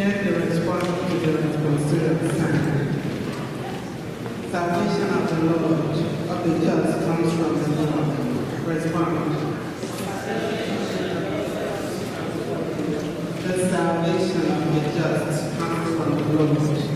Hear the response to the considered sign. Salvation of the Lord, of the just, comes from the Lord. Response. The salvation of the just comes from the Lord.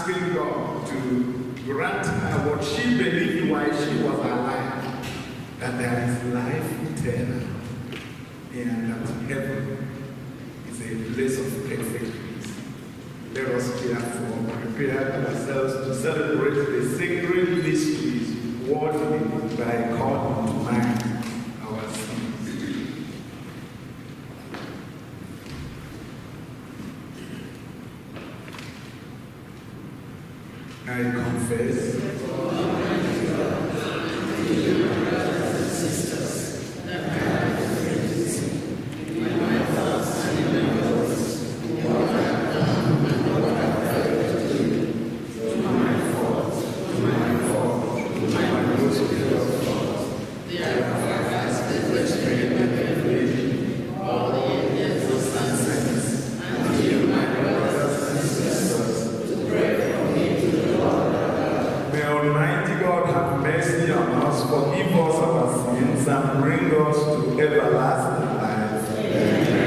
asking God to grant her what she believed while she was alive, that there is life eternal, and that heaven is a place of perfect peace. Let us therefore prepare ourselves to celebrate the sacred mysteries worthy by calling to mind our sins. I confess, forgive us our sins and bring us to everlasting life. Amen.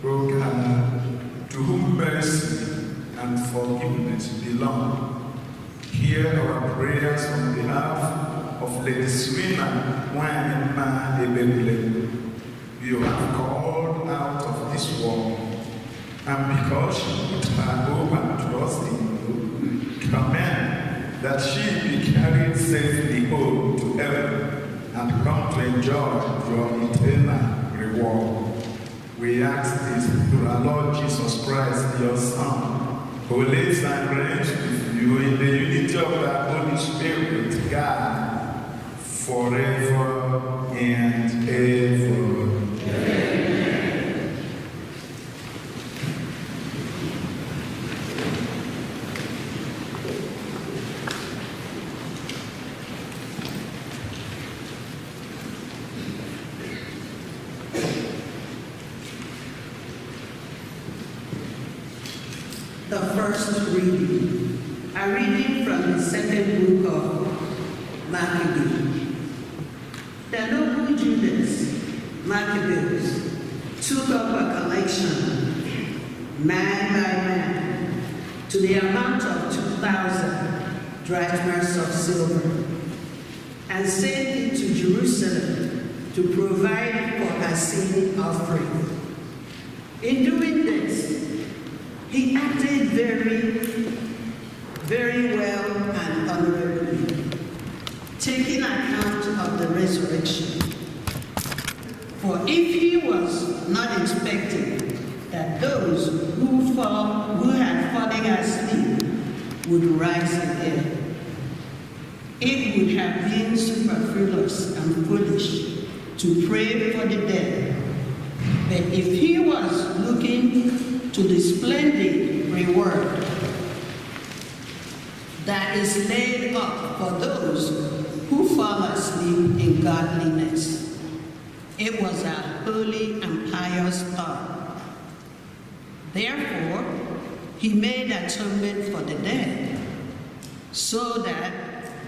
O God, to whom mercy and forgiveness belong, hear our prayers on behalf of Lady Serena Wanima Ebebile. You have called out of this world, and because she put her hope and trust in you, command that she be carried safely home to heaven and come to enjoy your eternal reward. We ask this through our Lord Jesus Christ, your Son, who lives and reigns with you in the unity of the Holy Spirit, God, forever and ever. Amen. The first reading, a reading from the second book of Maccabees. The noble Judas Maccabees took up a collection, man by man, to the amount of 2,000 drachmas of silver, and sent it to Jerusalem to provide for her sin offering. In doing this, he acted very well and honorably, taking account of the resurrection. For if he was not expecting that those who had fallen asleep would rise again, it would have been superfluous and foolish to pray for the dead. But if he was looking to the splendid reward that is laid up for those who fall asleep in godliness. It was a holy and pious thought. Therefore, he made atonement for the dead, so that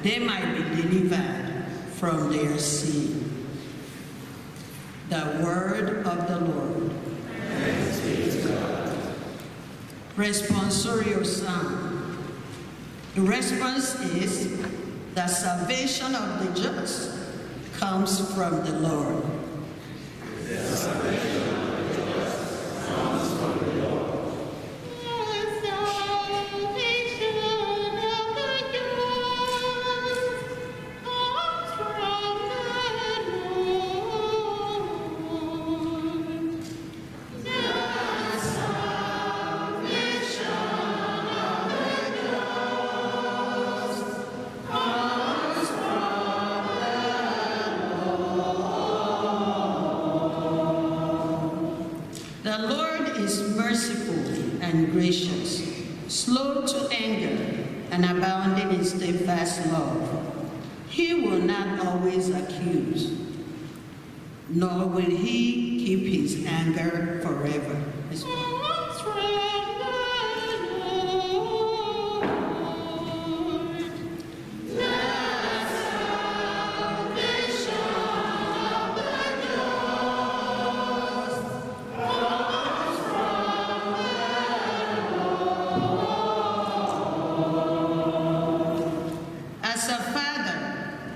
they might be delivered from their sin. The word of the Lord. Thanks be to God. Responsorial psalm. The response is, the salvation of the just comes from the Lord. The salvation of the just comes from the Lord. The Lord is merciful and gracious, slow to anger, and abounding in steadfast love. He will not always accuse, nor will he keep his anger forever. As a father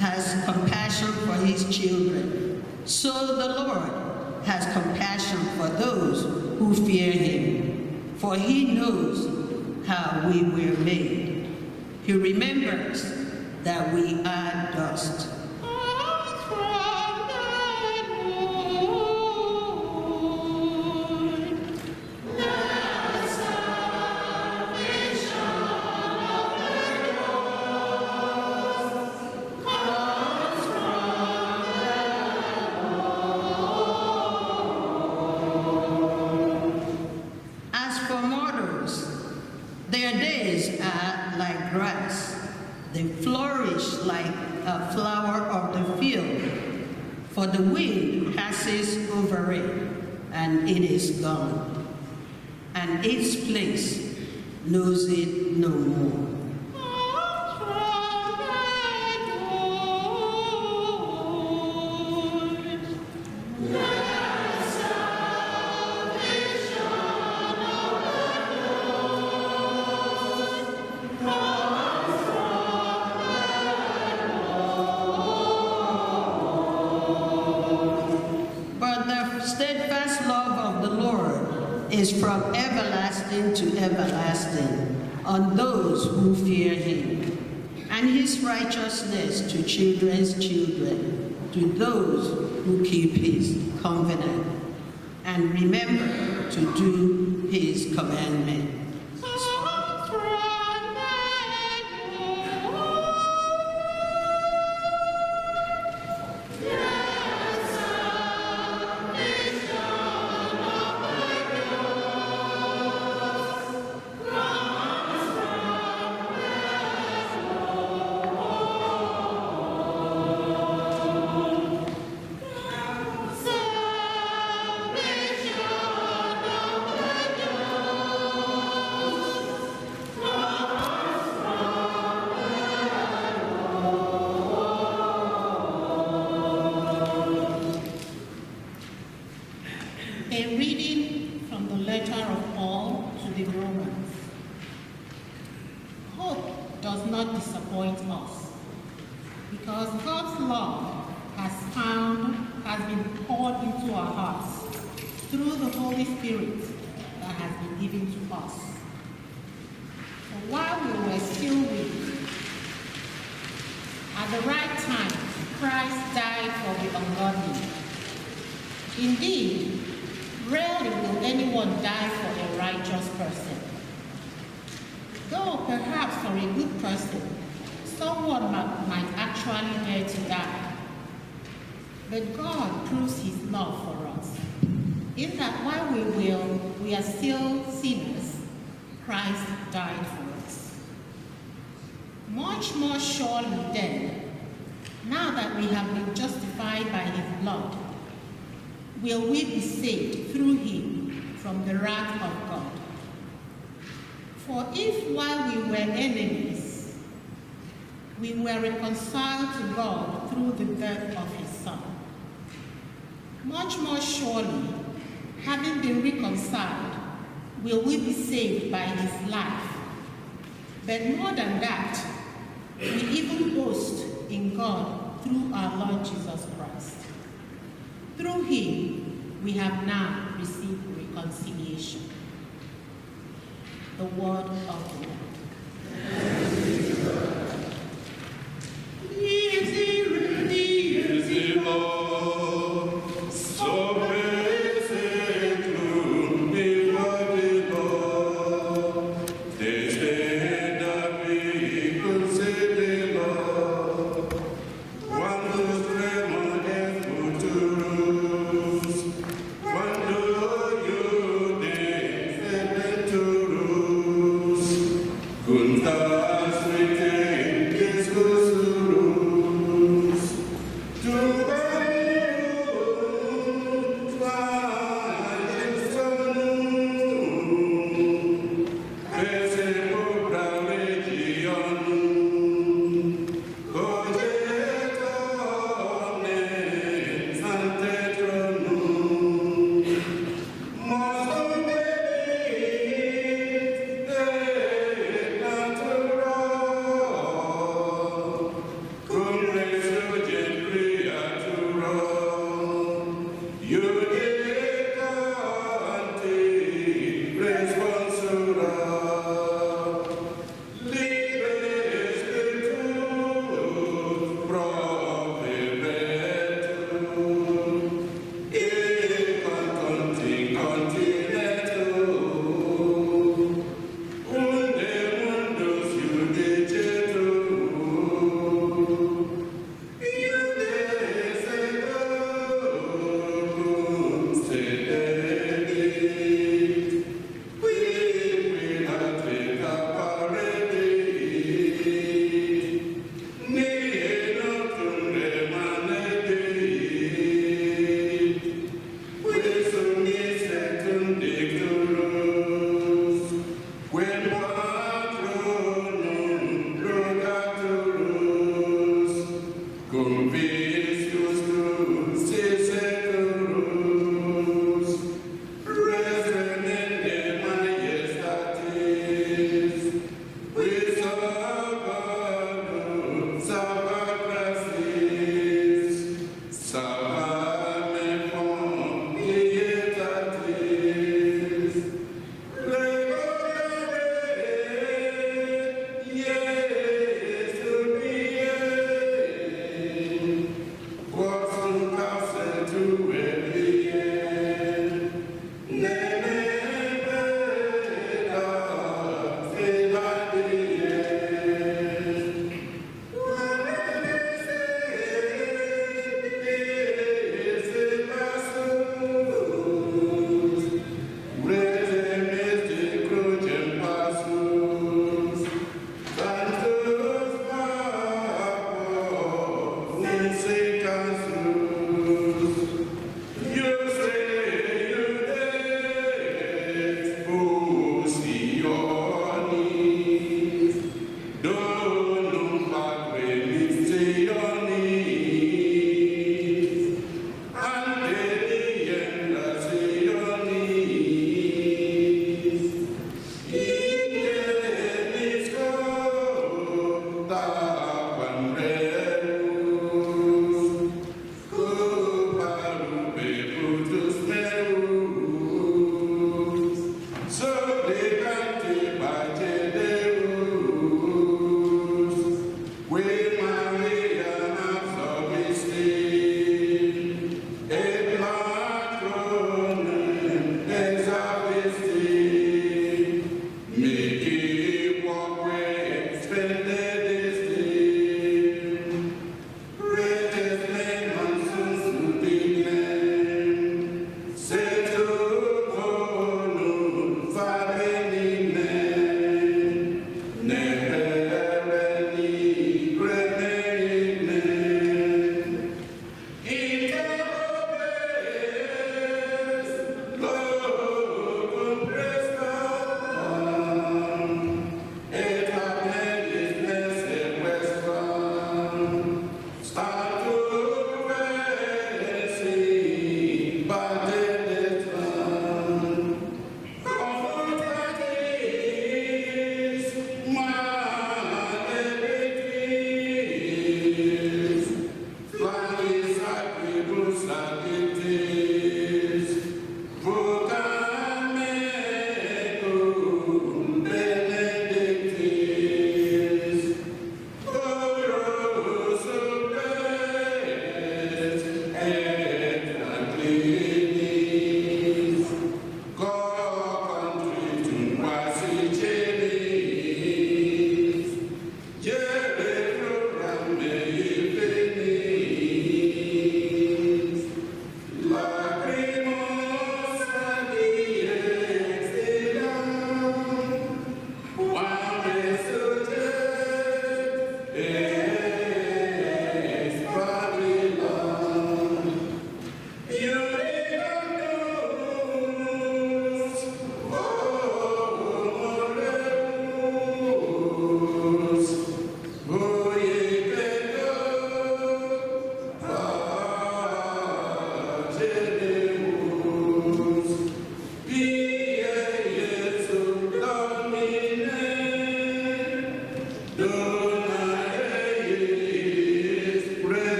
has compassion for his children, so the Lord has compassion for those who fear him, for he knows how we were made. He remembers that we are dust. Their days are like grass. They flourish like a flower of the field. For the wind passes over it, and it is gone, and its place knows it no more. Steadfast love of the Lord is from everlasting to everlasting on those who fear him, and his righteousness to children's children, to those who keep his covenant and remember to do his commandment. A reading from the letter of Paul to the Romans. Hope does not disappoint us, because God's love has been poured into our hearts through the Holy Spirit that has been given to us. So while we were still weak, at the right time, Christ died for the ungodly. Indeed, rarely will anyone die for a righteous person. Though perhaps for a good person, someone might actually dare to die. But God proves his love for us, in that while we are still sinners, Christ died for us. Much more surely then, now that we have been justified by his blood, will we be saved through him from the wrath of God? For if while we were enemies, we were reconciled to God through the death of his Son, much more surely, having been reconciled, will we be saved by his life. But more than that, we even boast in God through our Lord Jesus Christ. Through him, we have now received reconciliation. The word of the Lord.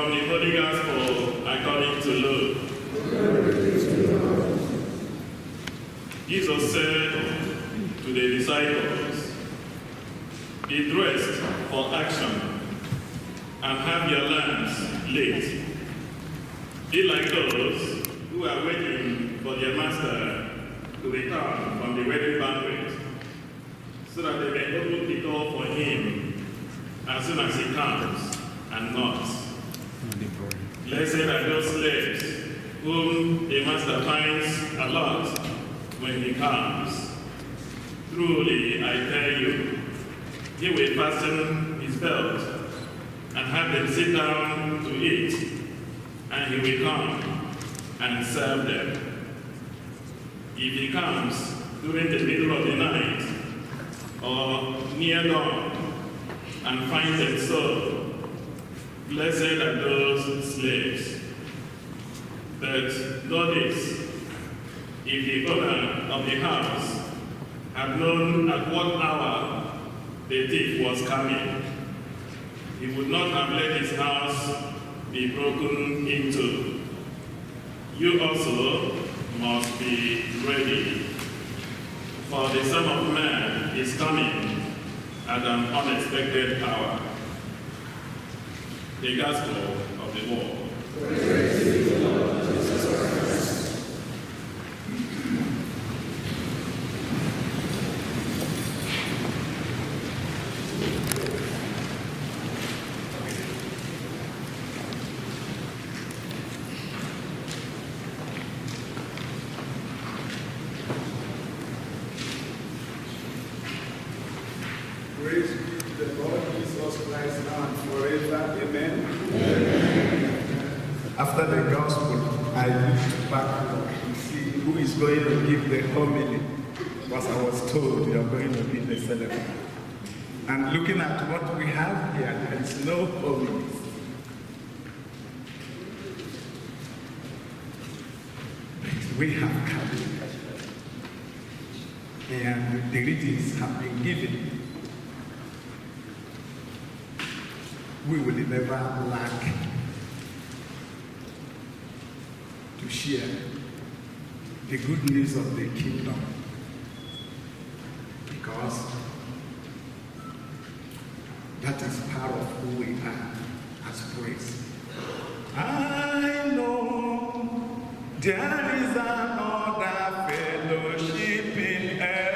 From the Holy Gospel according to Luke. Jesus said to the disciples, "Be dressed for action and have your lamps lit. Be like those who are waiting for their master to return from the wedding banquet, so that they may open the door for him as soon as he comes and knocks. Blessed are those slaves whom the master finds alert when he comes. Truly, I tell you, he will fasten his belt and have them sit down to eat, and he will come and serve them. If he comes during the middle of the night or near dawn and finds them so, blessed are those slaves. But know this, if the owner of the house had known at what hour the thief was coming, he would not have let his house be broken into. You also must be ready, for the Son of Man is coming at an unexpected hour." The Gospel of the Lord. Praise to you, Lord Jesus Christ. Praise be to the Lord Jesus Christ now and forever. Amen. Amen. After the gospel, I looked back to see who is going to give the homily, because I was told you are going to be the celebrant. And looking at what we have here, there is no homily. We have come, and the greetings have been given. We will never lack to share the good news of the kingdom, because that is part of who we are as priests. I know there is another fellowship in heaven.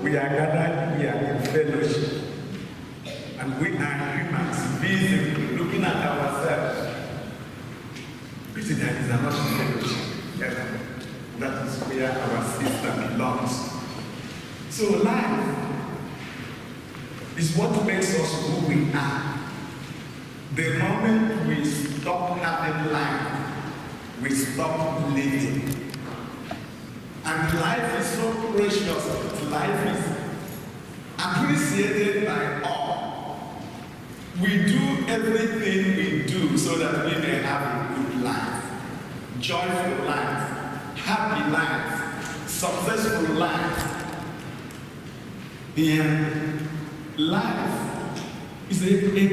We are gathered here in fellowship, and we are humans busy looking at ourselves. You see, there is another fellowship. That is where our sister belongs. So life is what makes us who we are. The moment we stop having life, we stop living. And life is so precious. Life is appreciated by all. We do everything we do so that we may have a good life, joyful life, happy life, successful life. And life is a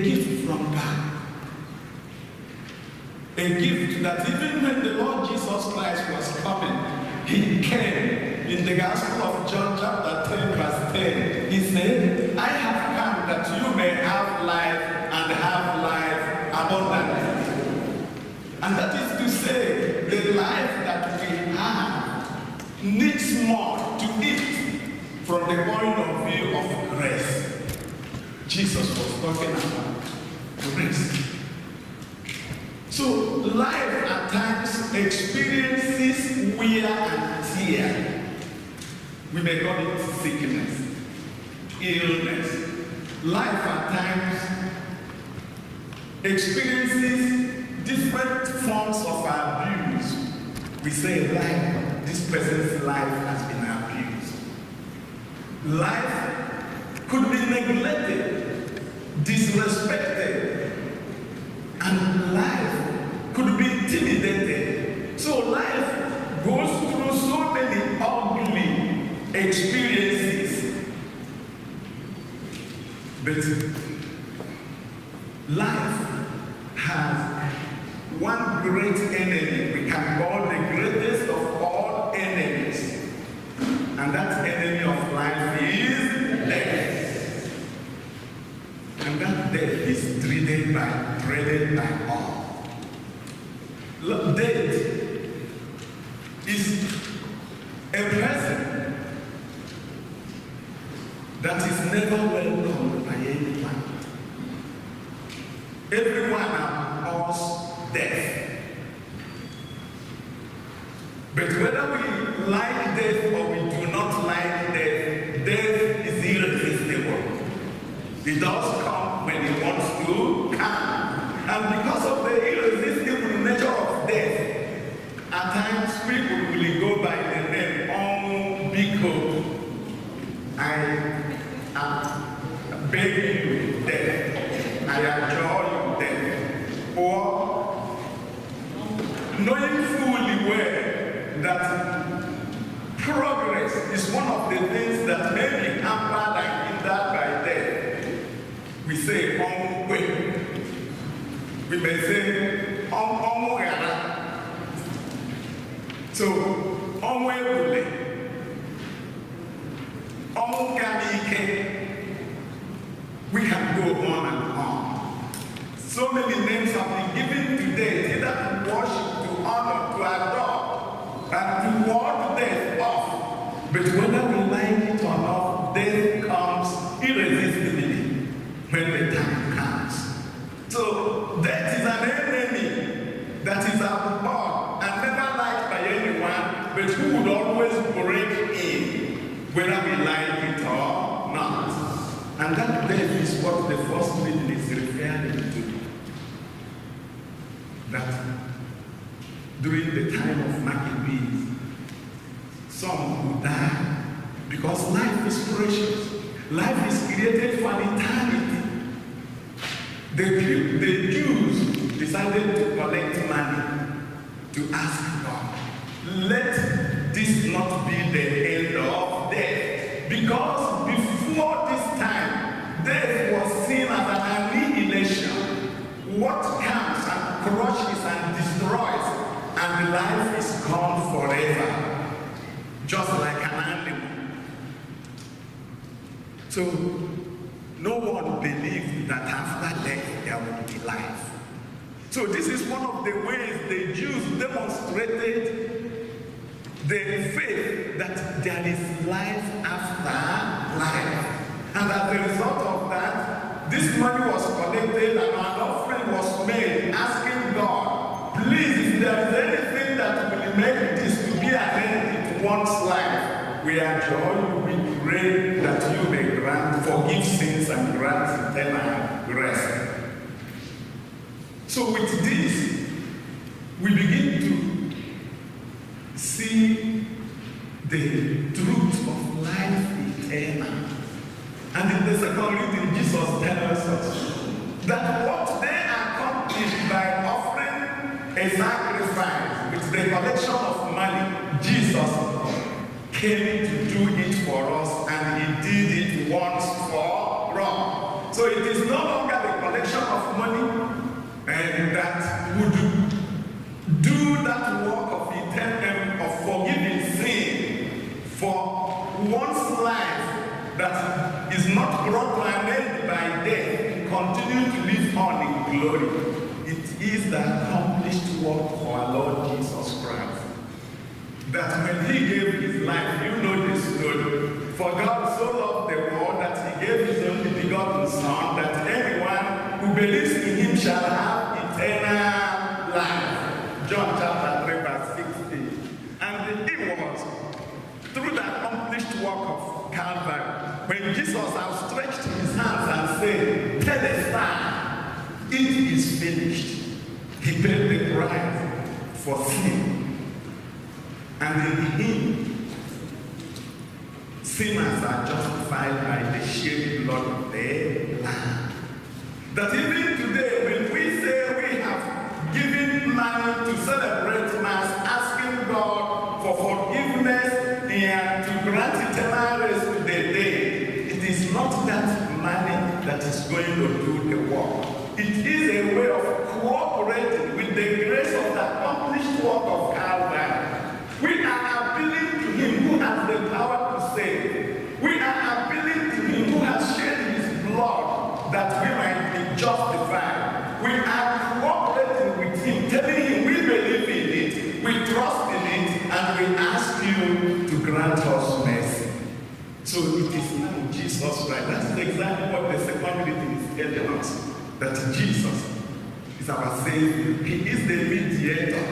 gift from God. A gift that even when the Lord Jesus Christ was coming, he came. In the Gospel of John chapter 10 verse 10, he said, I have come that you may have life and have life abundantly. And that is to say, the life that we have needs more to eat from the point of view of grace. Jesus was talking about grace. So life at times experiences wear and tear. We may call it sickness, illness. Life at times experiences different forms of abuse. We say life, this person's life has been abused. Life could be neglected, disrespected, and life could be intimidated. So life goes through so many ugly experiences. But life has one great enemy we can call the greatest of all enemies. And that enemy of life is death. And that death is dreaded by all. Death is a person that is never welcomed by anyone. Everyone abhors death. But whether we like death or we do not like death, death is irresistible. It does come when it wants to come. And because of the irresistible nature of death, at times people will go by the name Biko. I am begging you death. I adjure you death. Or knowing fully well that progress is one of the things that may be hampered and hindered by death. We say way. We may say so onwe we can go on and on. So many names have been given today, either to worship, to honor, to adore, and to ward death off. But whether we like it or not, death comes irresistibly when the time comes. So death is an enemy that is abhorred and never liked by anyone, but who would always break in, whether we like it or not. And that death is what the first reading is referring to. That during the time of Maccabees, some will die because life is precious. Life is created for eternity. The Jews decided to collect money to ask God, let this not be the end of death. Because before this time, death was seen as an annihilation. What comes and crushes and destroys, and life is gone forever, just like an animal. So, no one believed that after death there would be life. So this is one of the ways the Jews demonstrated their faith that there is life after life. And as a result of that, this money was collected and an offering was made, asking God, please, if there is anything that will make this to be an end to one's life, we adjure you, we pray that you may forgive sins and grant eternal rest. So with this, we begin to see the truth of life eternal. And in the second reading, Jesus tells us that what they accomplished by offering a sacrifice with the collection of money, Jesus came to do it for us, and he did it once for all. So it is no longer the collection of money and that would do that work of eternal, of forgiving sin for one's life that is not brought to an end by death to continue to live on in glory. It is the accomplished work of our Lord Jesus Christ. That when he gave his life, you know this story. For God so loved the world that he gave his only begotten Son, that anyone who believes in him shall have eternal life. John chapter 3 verse 16. And it was through the accomplished work of Calvary, when Jesus outstretched his hands and said, "Telestai, it is finished." He paid the price for sin. And in him, sinners are justified by the shed blood of the Lamb. That even today, when we say we have given money to celebrate Mass, asking God for forgiveness and to grant eternal rest to the dead, it is not that money that is going to do the work. It is a way of cooperating with the grace of the accomplished work of Calvary. We are appealing to him who has the power to save. We are appealing to him who has shed his blood that we might be justified. We are cooperating with him, telling him we believe in it, we trust in it, and we ask you to grant us mercy. So it is now Jesus Christ. That's exactly what the second reading is telling us. That Jesus is our Savior. He is the mediator.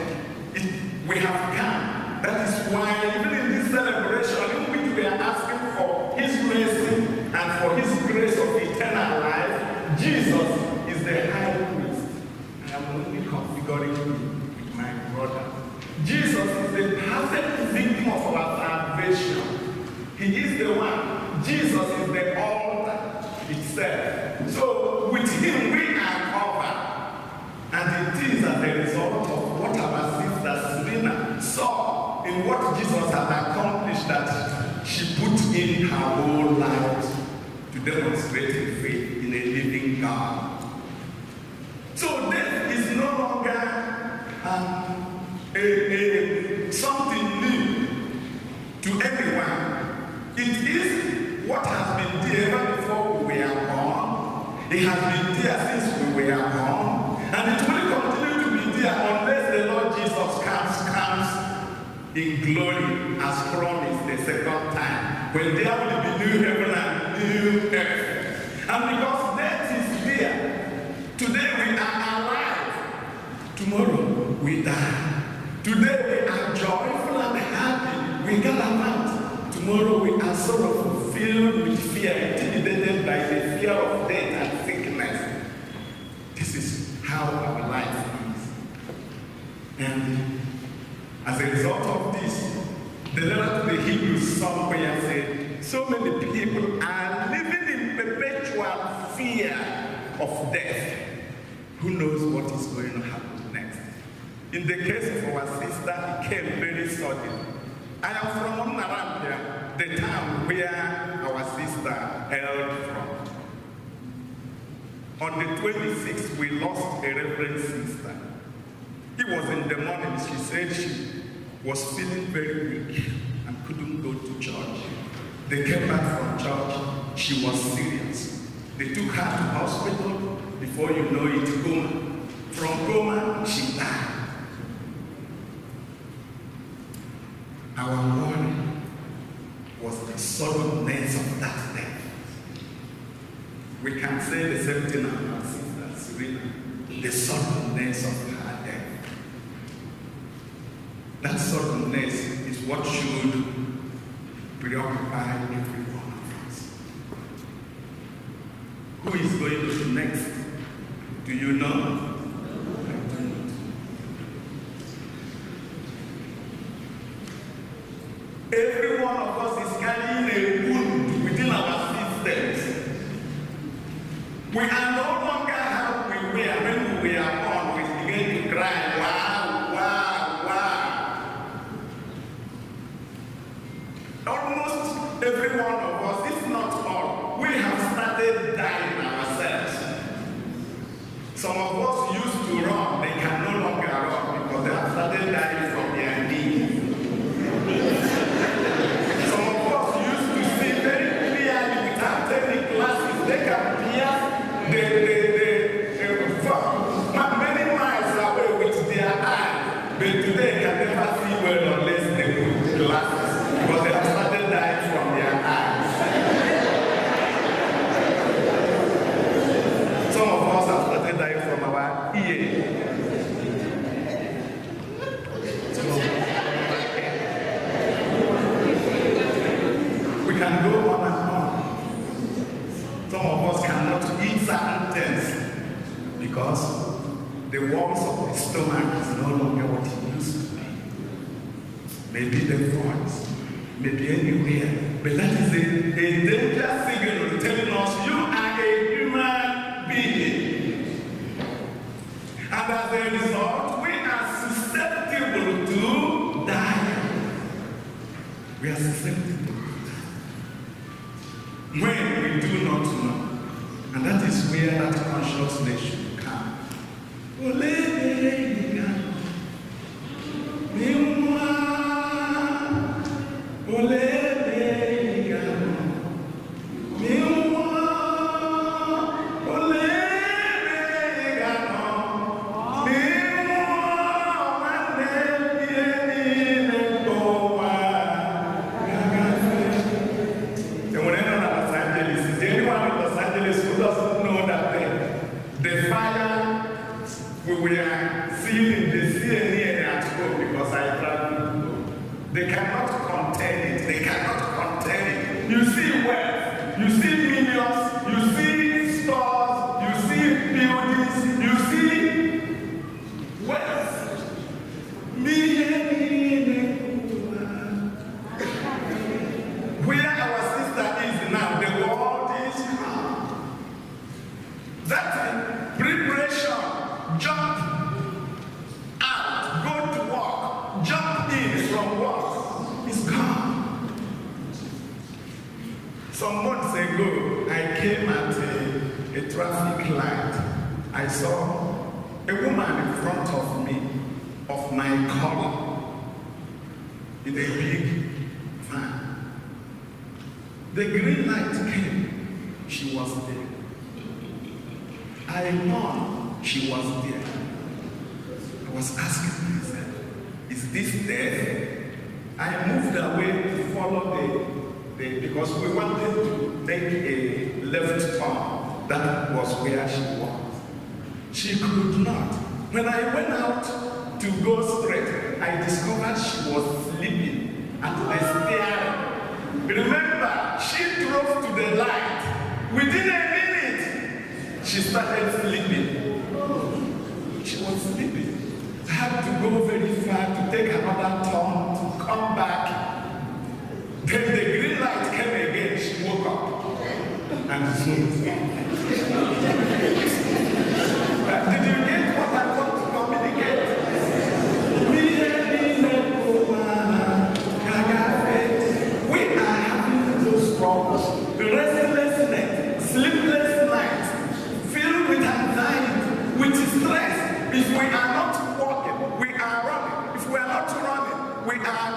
We have come. That is why even in this celebration in which we are asking for his mercy and for his grace of eternal life, Jesus is the high priest. I am only configuring him with my brother. Jesus is the perfect victim of our salvation. He is the one. Jesus is the altar itself. So with him we are covered. And it is as a result of what our sister Serena saw in what Jesus had accomplished that she put in her whole life to demonstrate her faith in a living God. So death is no longer something new to anyone. It is what has been there before we were born. It has been there since we were born. And it will continue to be there unless the Lord Jesus comes in glory as promised the second time, when there will be new heaven and new earth. And because death is there, today we are alive, tomorrow we die. Today we are joyful and happy, we gallivant. Tomorrow we are sorrowful, filled with fear, intimidated by the fear of death and sickness. This is how our life is. And as a result of this, the letter to the Hebrews somewhere said, so many people are living in perpetual fear of death. Who knows what is going to happen next? In the case of our sister, it came very sudden. I am from Narambia, the town where our sister hailed from. On the 26th, we lost a reverend sister. It was in the morning. She said she was feeling very weak and couldn't go to church. They came back from church. She was serious. They took her to hospital. Before you know it, coma. From coma, she died. Our worry was the suddenness of that death. We can say the same thing about Sister Serena, the suddenness of her death. That suddenness is what should preoccupy every one of us. Who is going to be next? Do you know? Every one of us is carrying a wound within our systems. We are no longer how we were when we were born. We begin to cry, wow, wow, wow. Almost every one of us, if not all, we have started dying ourselves. Some of us used to run, they can no longer run because they have started dying from their knees. They can many miles away with their eyes, but today they can never see well unless they put glasses because they have started dying from their eyes. Some of us have started dying from our ears. eat certain things because the walls of the stomach is no longer what it used to be. Maybe the voice, maybe anywhere, but that is a danger signal telling us you are a human being. And as a result, we are susceptible to die. We are susceptible to die when we do not know. And that is where that consciousness should come. They cannot contain it. They cannot contain it. You see wealth, you see millions, you see stores, you see buildings, you see wealth. Where our sister is now, the world is calm. That preparation, jump out, go to work, jump in from work. Some months ago, I came at a traffic light. I saw a woman in front of me, of my color, in a big van. The green light came. She was there. I know she was there. I was asking myself, is this death? I moved away to follow because we wanted to take a left turn. That was where she was. She could not. When I went out to go straight, I discovered she was sleeping at the steering. Remember, she drove to the light. Within a minute, she started sleeping. She was sleeping. I had to go very far to take another turn to come back. Then the green light came again. She woke up and zoomed. Did you get what I want to communicate? We are having those problems. Restlessness, sleepless nights, filled with anxiety, with stress. If we are not walking, we are running. If we are not running, we are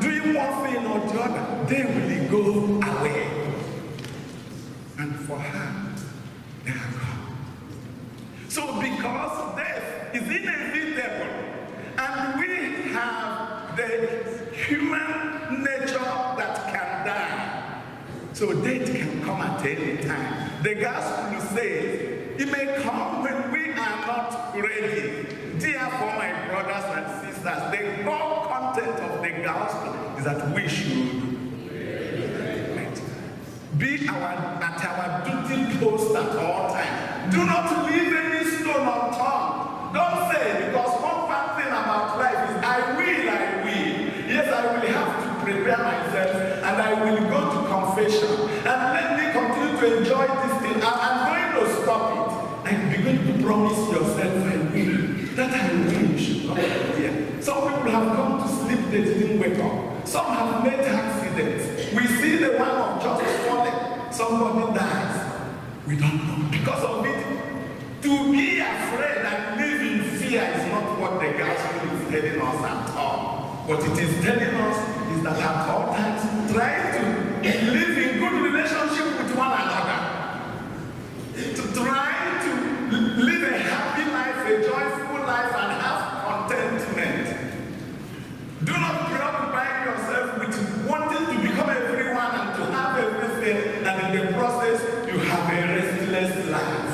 doing one thing or the other. They will go away. And for her, they are gone. So because death is inevitable, and we have the human nature that can die, so death can come at any time. The gospel says it may come when we are not ready. Therefore, my brothers and sisters, the core content of the gospel is that we should be at our duty post at all times. Do not leave any stone unturned. Don't say, because one bad thing about life is I will. Yes, I will have to prepare myself and I will go to confession and let me continue to enjoy this thing. I'm going to stop it. And begin to promise yourself I will. That I will should come here. Some people have come to sleep, they didn't wake up. Some have made accidents. We see the one of just falling. Somebody dies. We don't know. Because of it, to be afraid and live in fear is not what the gospel is telling us at all. What it is telling us is that at all times, try to live in good relationship with one another. To try to live a happy life, a joyful life, and have contentment. Do not preoccupy yourself with wanting to become everyone and to have everything, and in the process, you have a restless life.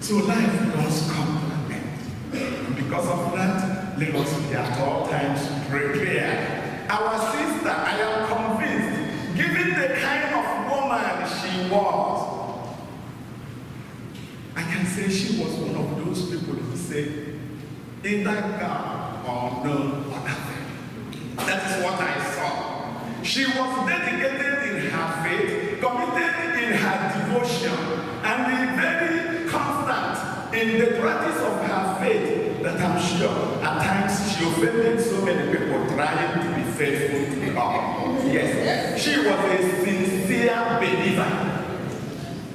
So life does come to an end. And because of that, let us be at all times prepared. Our sister, I am convinced, given the kind of woman she was, say she was one of those people who say, either God or no other thing. That is what I saw. She was dedicated in her faith, committed in her devotion, and very constant in the practice of her faith, that I'm sure at times she offended so many people trying to be faithful to God. Yes, she was a sincere believer.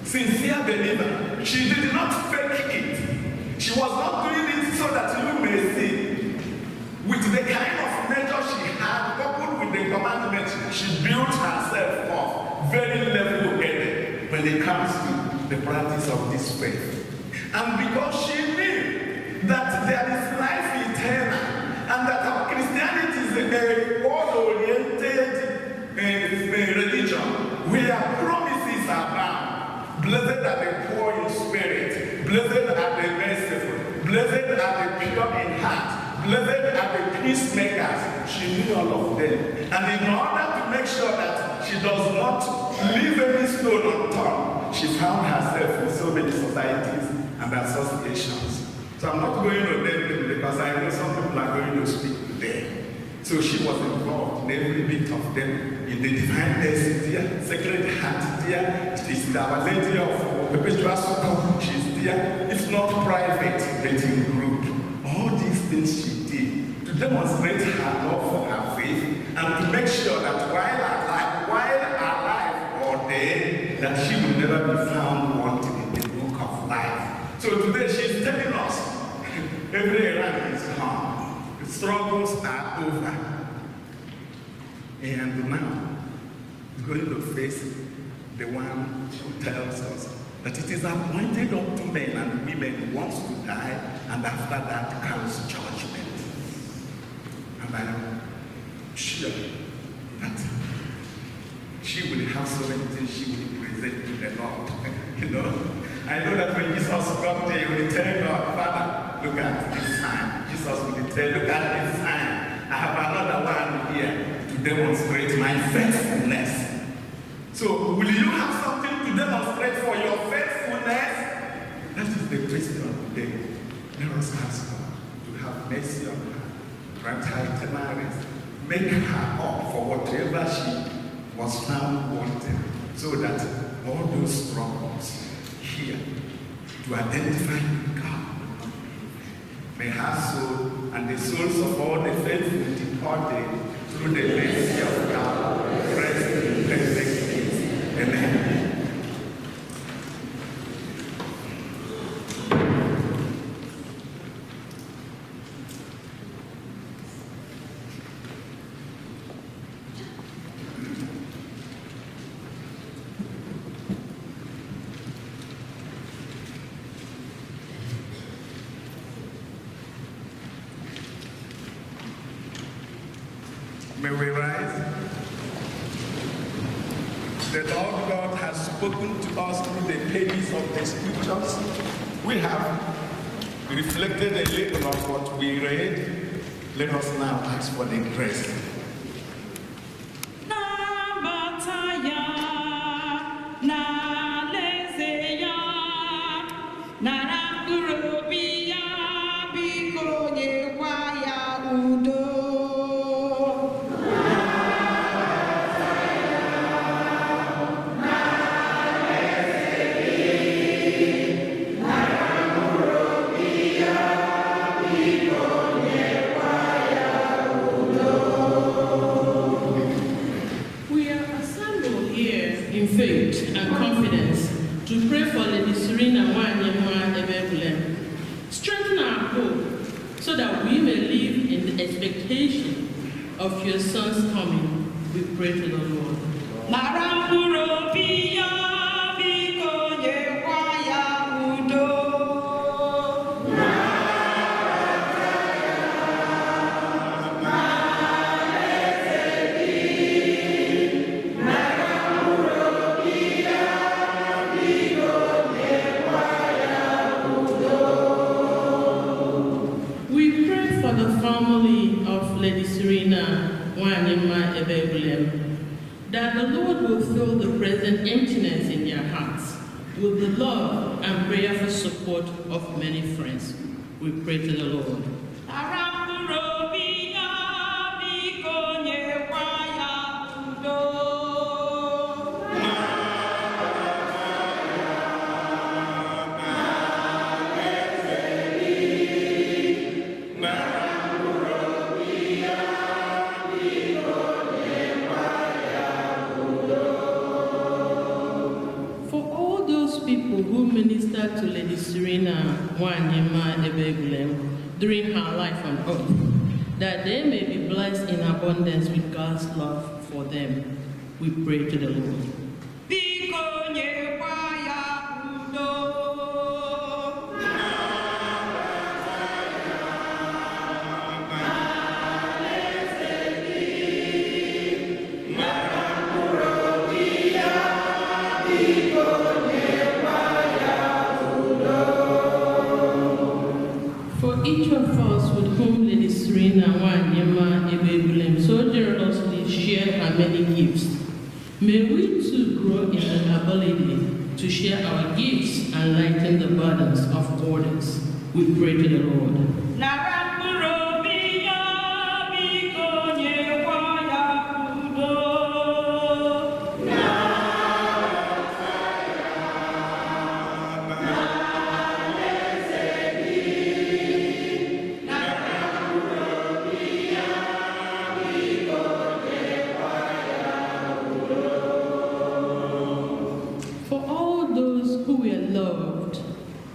Sincere believer. She did not fake it. She was not doing it so that you may see. With the kind of nature she had, coupled with the commandments, she built herself up very level-headed when it comes to the practice of this faith. And because she knew that there is life eternal, and that our Christianity is a world-oriented religion, where promises are bound. Blessed are the poor in spirit, blessed are the merciful, blessed are the pure in heart, blessed are the peacemakers. She knew all of them. And in order to make sure that she does not leave any stone unturned, she found herself in so many societies and associations. So I'm not going to name them because I know some people are going to speak today. So she was involved in every bit of them. In the divine mercy there, Sacred Heart there, she's Our Lady of Perpetual Succor, she's there. It's not private, but in group. All these things she did to demonstrate her love for her faith and to make sure that while alive or dead, that she will never be found wanting in the book of life. So today she's telling us, every errand is gone. The struggles are over. And now, we're going to face the one who tells us that it is appointed unto men and women once to die, and after that comes judgment. And I am sure that she will have so many things she will present to the Lord. You know, I know that when Jesus got there, he will tell God, Father, look at this sign. Jesus will tell, look at this sign. I have another one here to demonstrate my faithfulness. So, will you have something to demonstrate for your faithfulness? That is the question today. Let us ask God to have mercy on her, grant her eternal rest, make her up for whatever she was found wanting, so that all those struggles here to identify God, may her soul and the souls of all the faithful departed through the mercy of God rest in perfect peace. Amen. May we rise? The Lord God has spoken to us through the pages of the scriptures. We have reflected a little of what we read. Let us now ask for the grace. Faith and confidence to pray for Lady Serena strengthen our hope so that we may live in the expectation of your son's coming. We pray to the Lord. Lady Serena that the Lord will fill the present emptiness in their hearts with the love and prayerful support of many friends. We pray to the Lord. Who ministered to Lady Serena Wanyema Ebegulem during her life on earth, that they may be blessed in abundance with God's love for them. We pray to the Lord. Each of us with whom Lady Serena Wanyema Ebegulem so generously shared her many gifts, may we too grow in the ability to share our gifts and lighten the burdens of others. We pray to the Lord.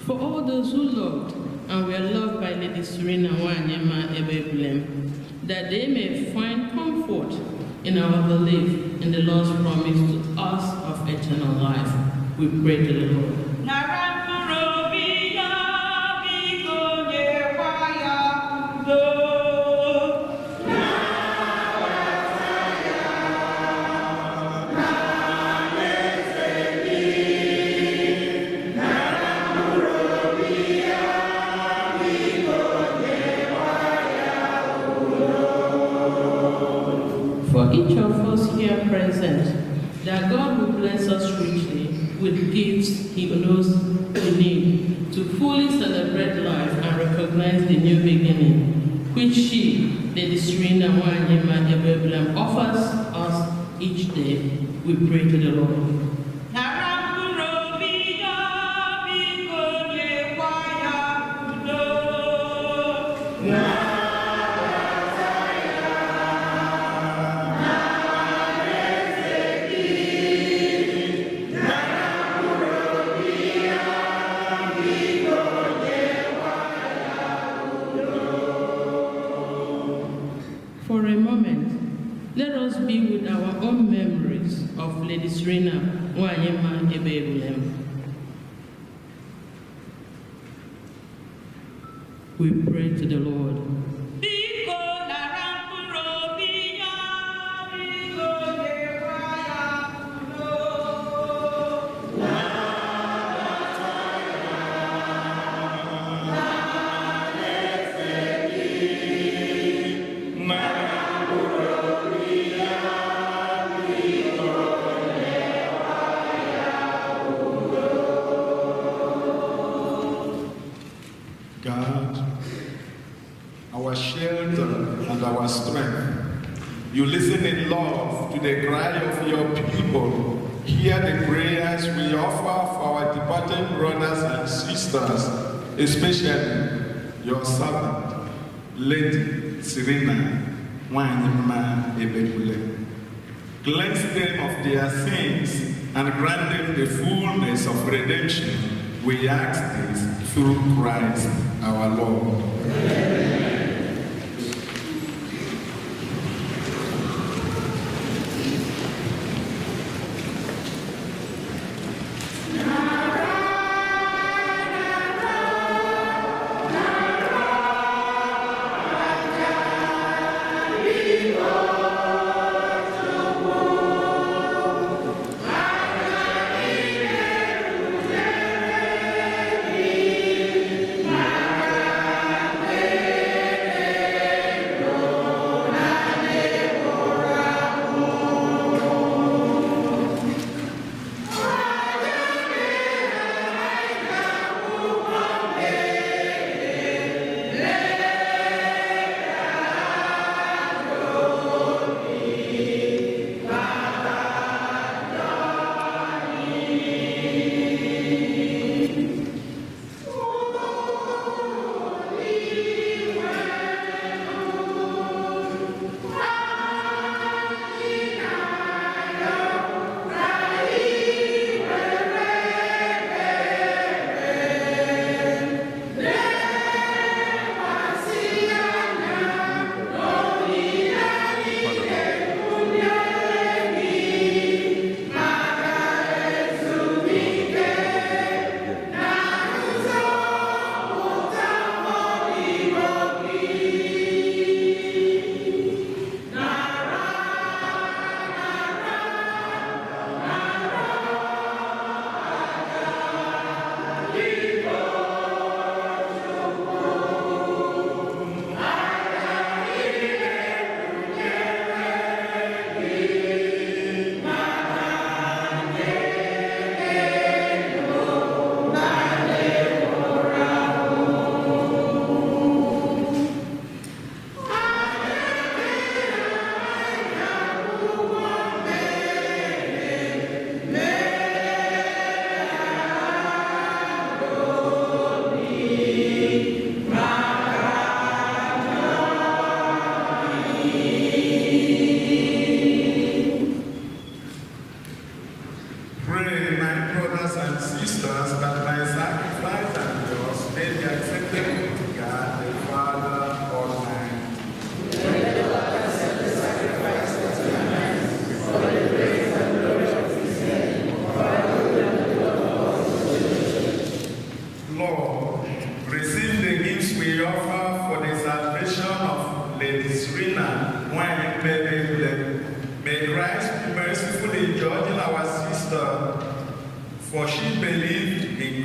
For all those who loved and were loved by Lady Serena Wanyema Ebegulem, that they may find comfort in our belief in the Lord's promise to us of eternal life. We pray to the Lord. For each of us here present, that God will bless us richly with gifts He knows we need to fully celebrate life and recognize the new beginning, which she, Lady Serena Wanyema Ebegulem, offers us each day. We pray to the Lord. For a moment, let us be with our own memories of Lady Serena Wanyema Ebegulem. We pray to the Lord. God, our shelter and our strength, you listen in love to the cry of your people. Hear the prayers we offer for our departed brothers and sisters, especially your servant, Lady Serena Wanyema Ebegulem. Cleanse them of their sins and grant them the fullness of redemption. We ask this through Christ our Lord. Amen.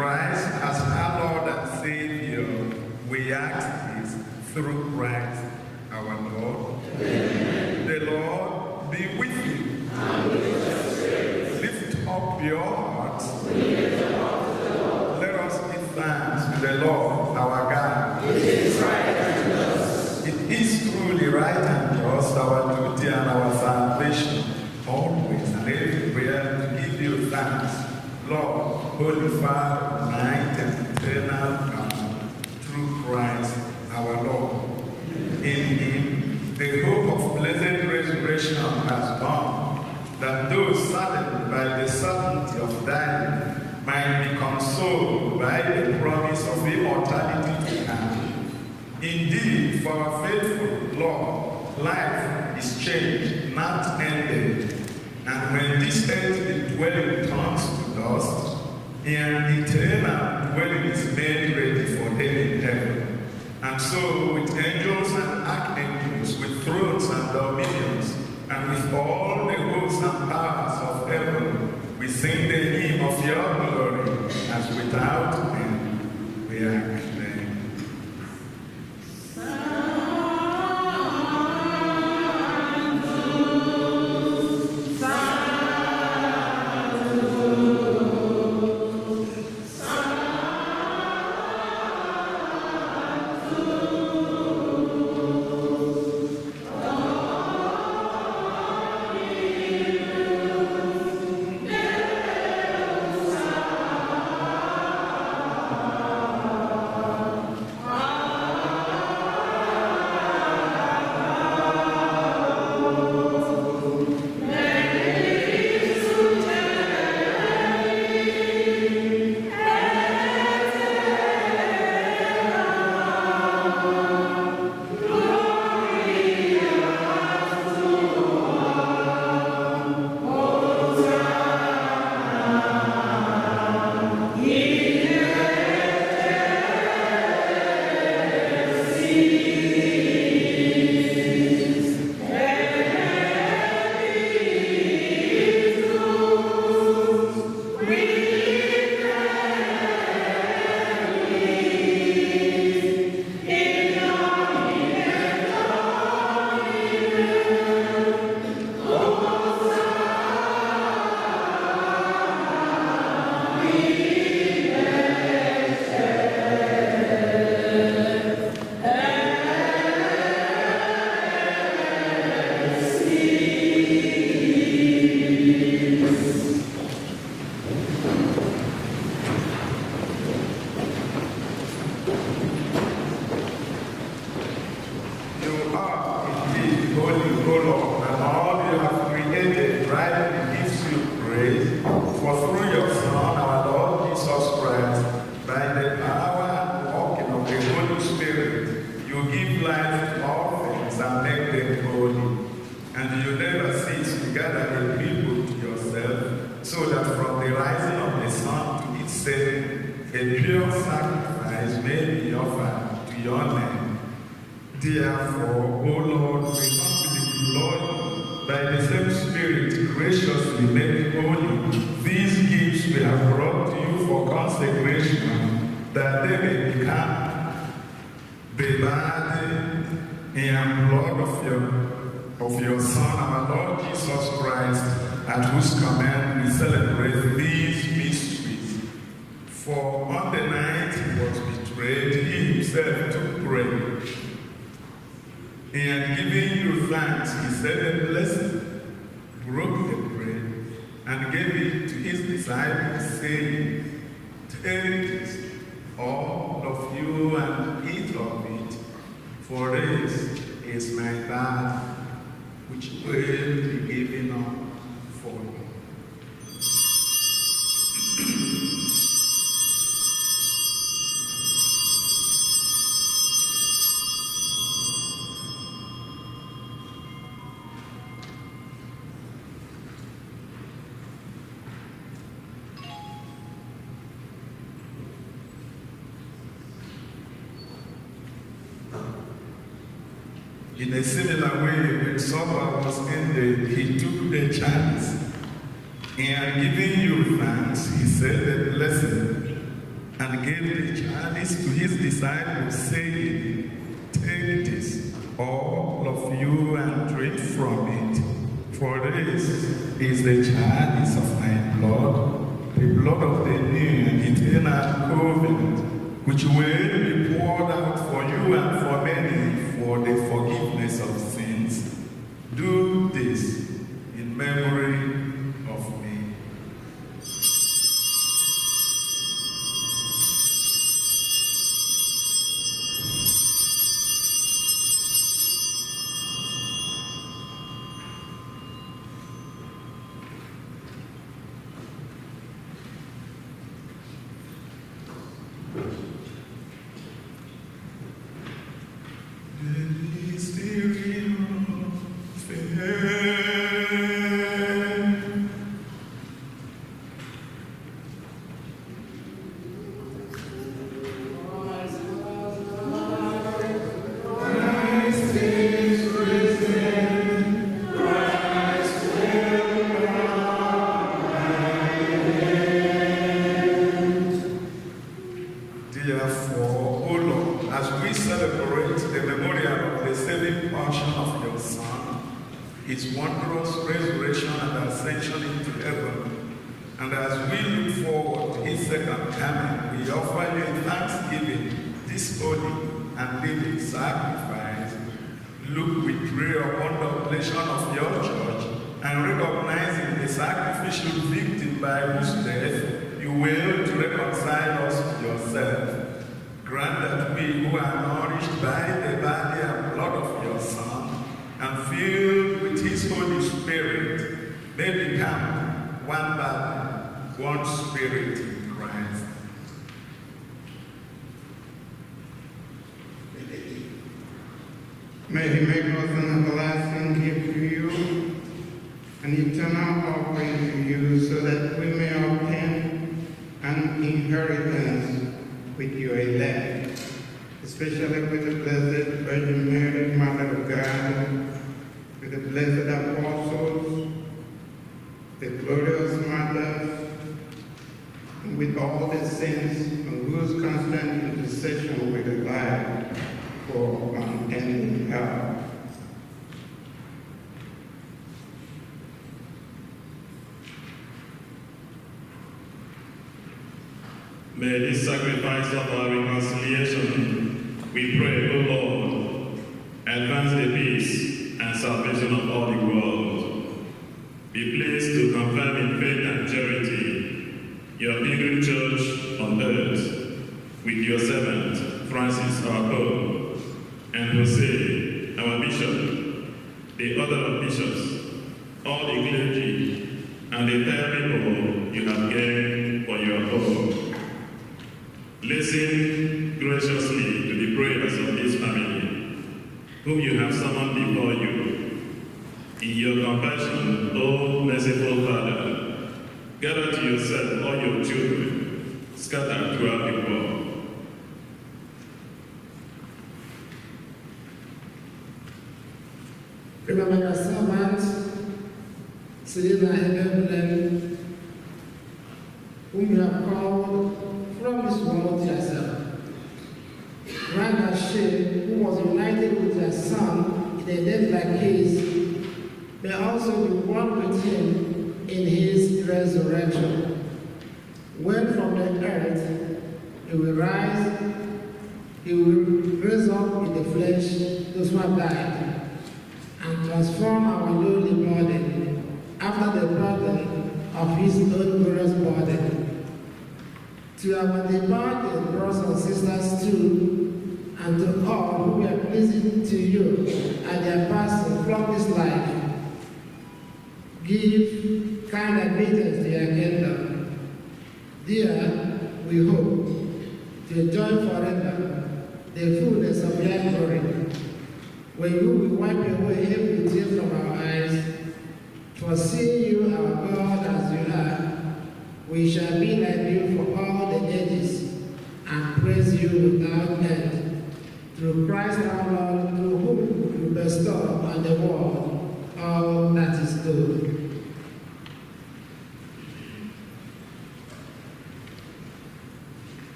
Christ as our Lord and Savior, we ask this through Christ our Lord. Amen. The Lord be with you. And with your spirit. Lift up your hearts. Let us give thanks to the Lord our God. It is right and just. It is truly right and just, our duty and our salvation, always and everywhere to give you thanks, Lord, Holy Father, mighty and eternal God, through Christ our Lord. In him, the hope of blessed resurrection has come, that those saddened by the certainty of dying might be consoled by the promise of immortality to come. Indeed, for our faithful Lord, life is changed, not ended. And when this earthly dwelling turns to dust, an eternal dwelling is made ready for them in heaven. And so, with angels and archangels, with thrones and dominions, and with all the hosts and powers of heaven, we sing the hymn of your glory, as without end we acclaim. Therefore, O Lord, we humbly implore you, by the same Spirit, graciously make holy these gifts we have brought to you for consecration, that they may become the body and blood of your Son, our Lord Jesus Christ, at whose command we celebrate these mysteries. For on the night he was betrayed, he himself took bread. And giving you thanks, he said a blessing, broke the bread, and gave it to his disciples, saying, "Take all of you and eat of it, for this is my body, which will be given up for you." In a similar way, when supper was ended, he took the chalice, and giving you thanks, he said a blessing, and gave the chalice to his disciples, saying, "Take this, all of you, and drink from it. For this is the chalice of my blood, the blood of the new and eternal covenant, which will be poured out for you and for many for the forgiveness of sins. Do this in memory of me." Therefore, O Lord, as we celebrate the memorial of the saving passion of your Son, his wondrous resurrection and ascension into heaven, and as we look forward to his second coming, we offer you in thanksgiving this holy and living sacrifice. Look, we pray upon the oblation of your church, and recognizing the sacrificial victim by whose death you will to reconcile us with yourself. Grant that we who are nourished by the body and blood of your Son and filled with his Holy Spirit may become one body, one spirit in Christ. May he make us an everlasting gift to you, an eternal offering to you, so that we may obtain an inheritance with your elect, especially with the Blessed Virgin Mary, Mother of God, with the blessed apostles, the glorious martyrs, and with all the saints on whose constant intercession we rely for unending help. May this sacrifice of our reconciliation, we pray, O Lord, advance the peace and salvation of all the world. Be pleased to confirm in faith and charity your pilgrim church on earth with your servant, Francis, our Pope, and Jose, our Bishop, the order of bishops, all the clergy, and the entire people you have gained for your hope. Listen graciously to the prayers of this family, whom you have summoned before you. In your compassion, O merciful Father, gather to yourself all your children scattered throughout the world. Remember your servants, Caesar Hebron, whom you have called from this world to yourself. Grant that she, who was united with your Son in a death like his, may also be one with him in his resurrection. When from the earth he will rise, he will raise up in the flesh those who have died, and transform our lowly body after the burden of his own glorious body. To our departed brothers and sisters too, and to all who are pleasing to you at their passing from this life, give kind admittance to your kingdom. Dear, we hope to enjoy forever the fullness of your glory, when you will wipe away every tear from our eyes. For seeing you, our God, as you are, we shall be like you for all the ages, and praise you without end. Through Christ our Lord, through whom you bestow on the world all that is good.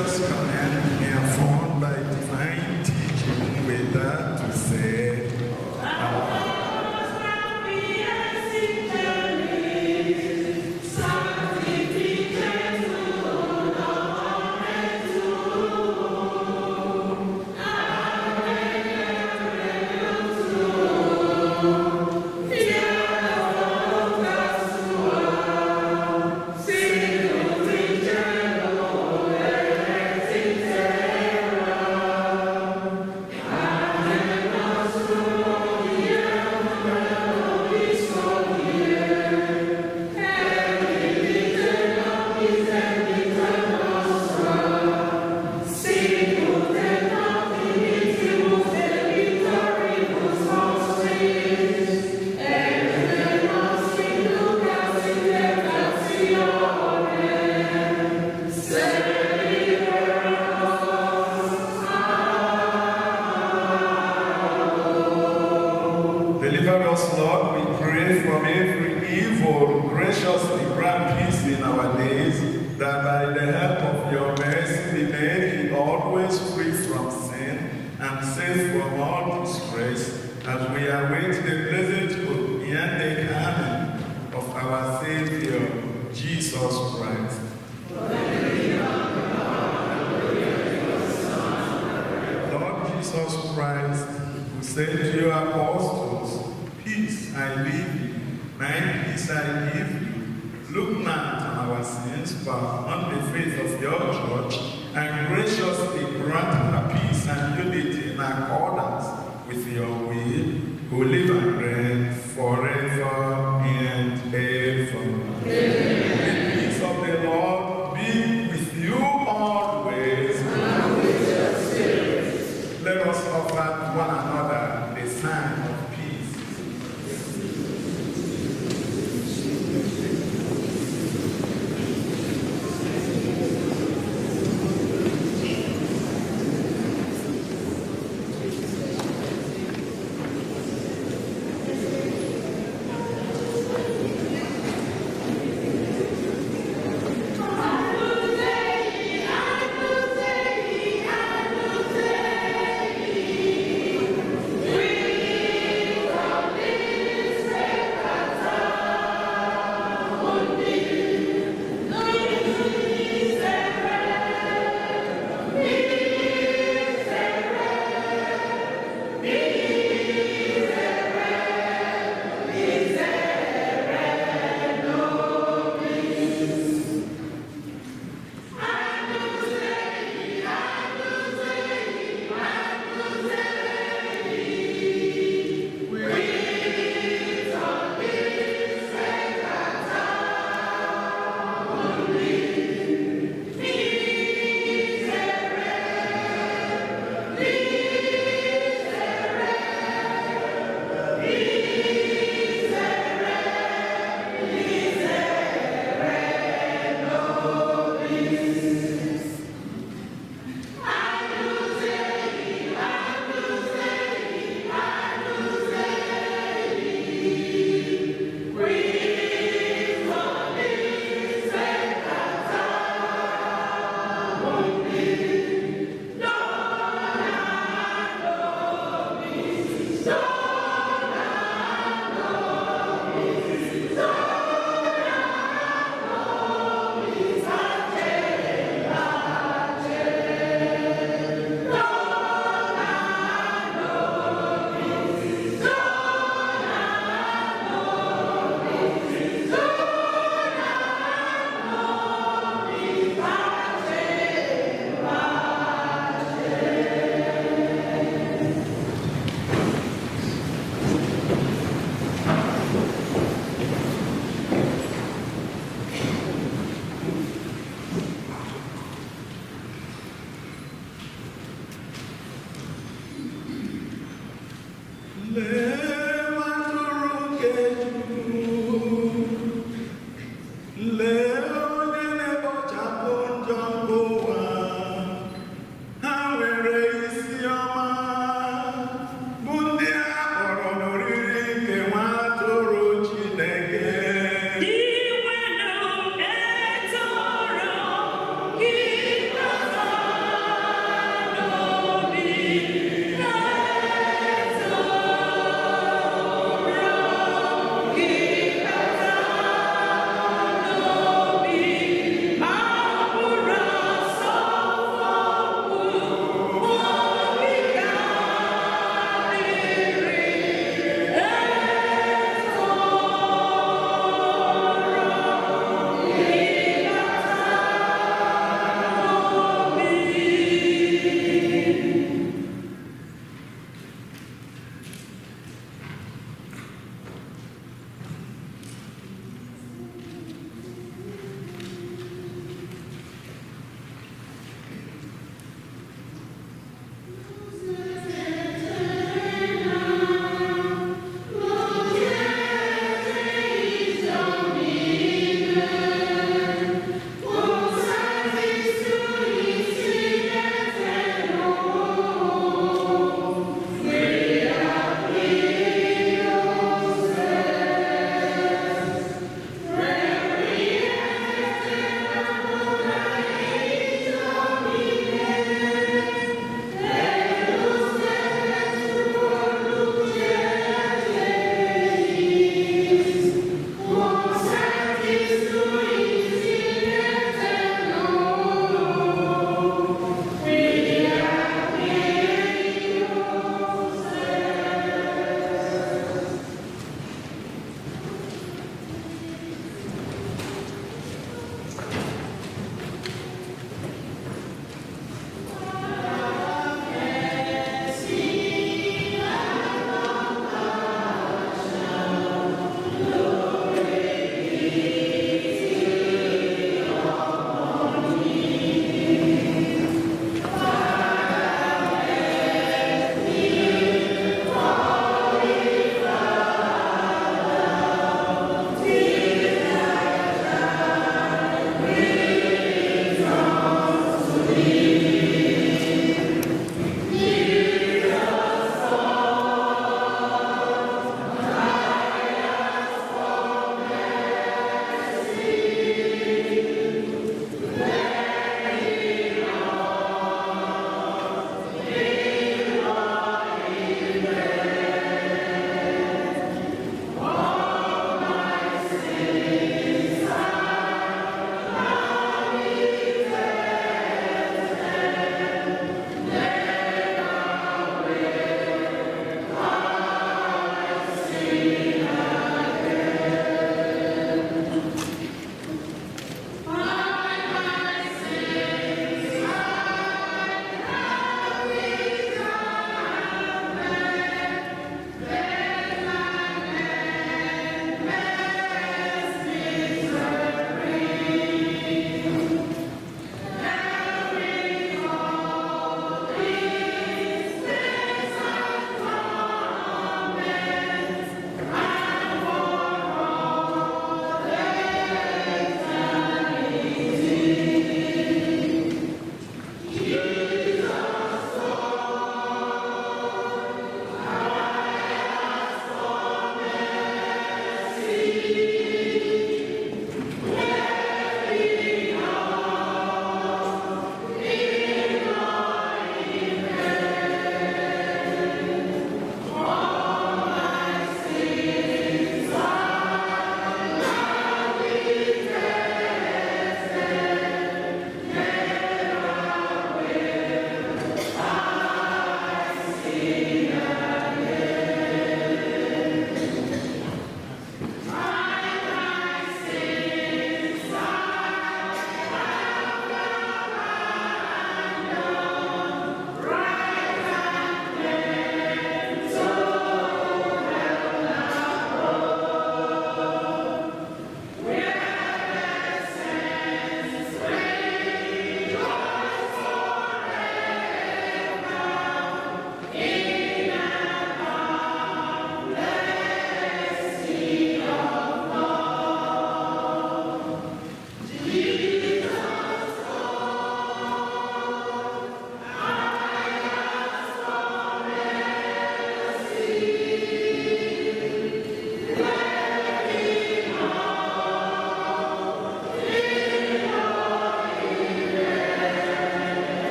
precious command we are formed by divine teaching with that to say, deliver us, Lord, we pray, from every evil. Graciously grant peace in our days, that by the help of your mercy we may be always free from sin and safe from all disgrace, as we await the blessed hope and the coming of our Savior, Jesus Christ. Lord Jesus Christ, who said to your apostles, "Peace I leave you, my peace I give you," look not on our sins, but on the faith of your church, and graciously grant her peace and unity in accordance with your will, who live and reign forever and ever. Amen. The peace of the Lord be with you always. And with your spirit. Let us offer one another the sign of peace.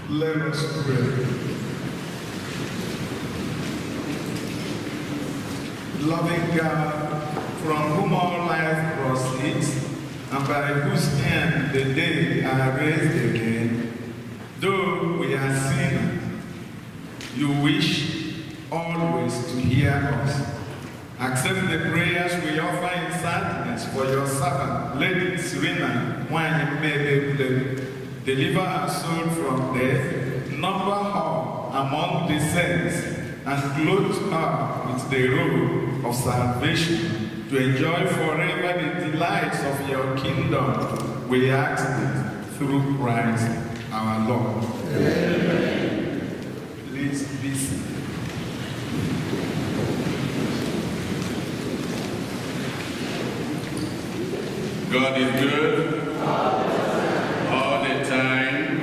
Let us pray. Loving God, from whom all life proceeds, and by whose hand the dead are raised again, though we are sinners, you wish always to hear us. Accept the prayers we offer in sadness for your servant, Lady Serena Mwanyemebe. Deliver her soul from death, number her among the saints, and clothe her with the robe of salvation to enjoy forever the delights of your kingdom. We ask it through Christ our Lord. Amen. Please be seated. God is good all the time.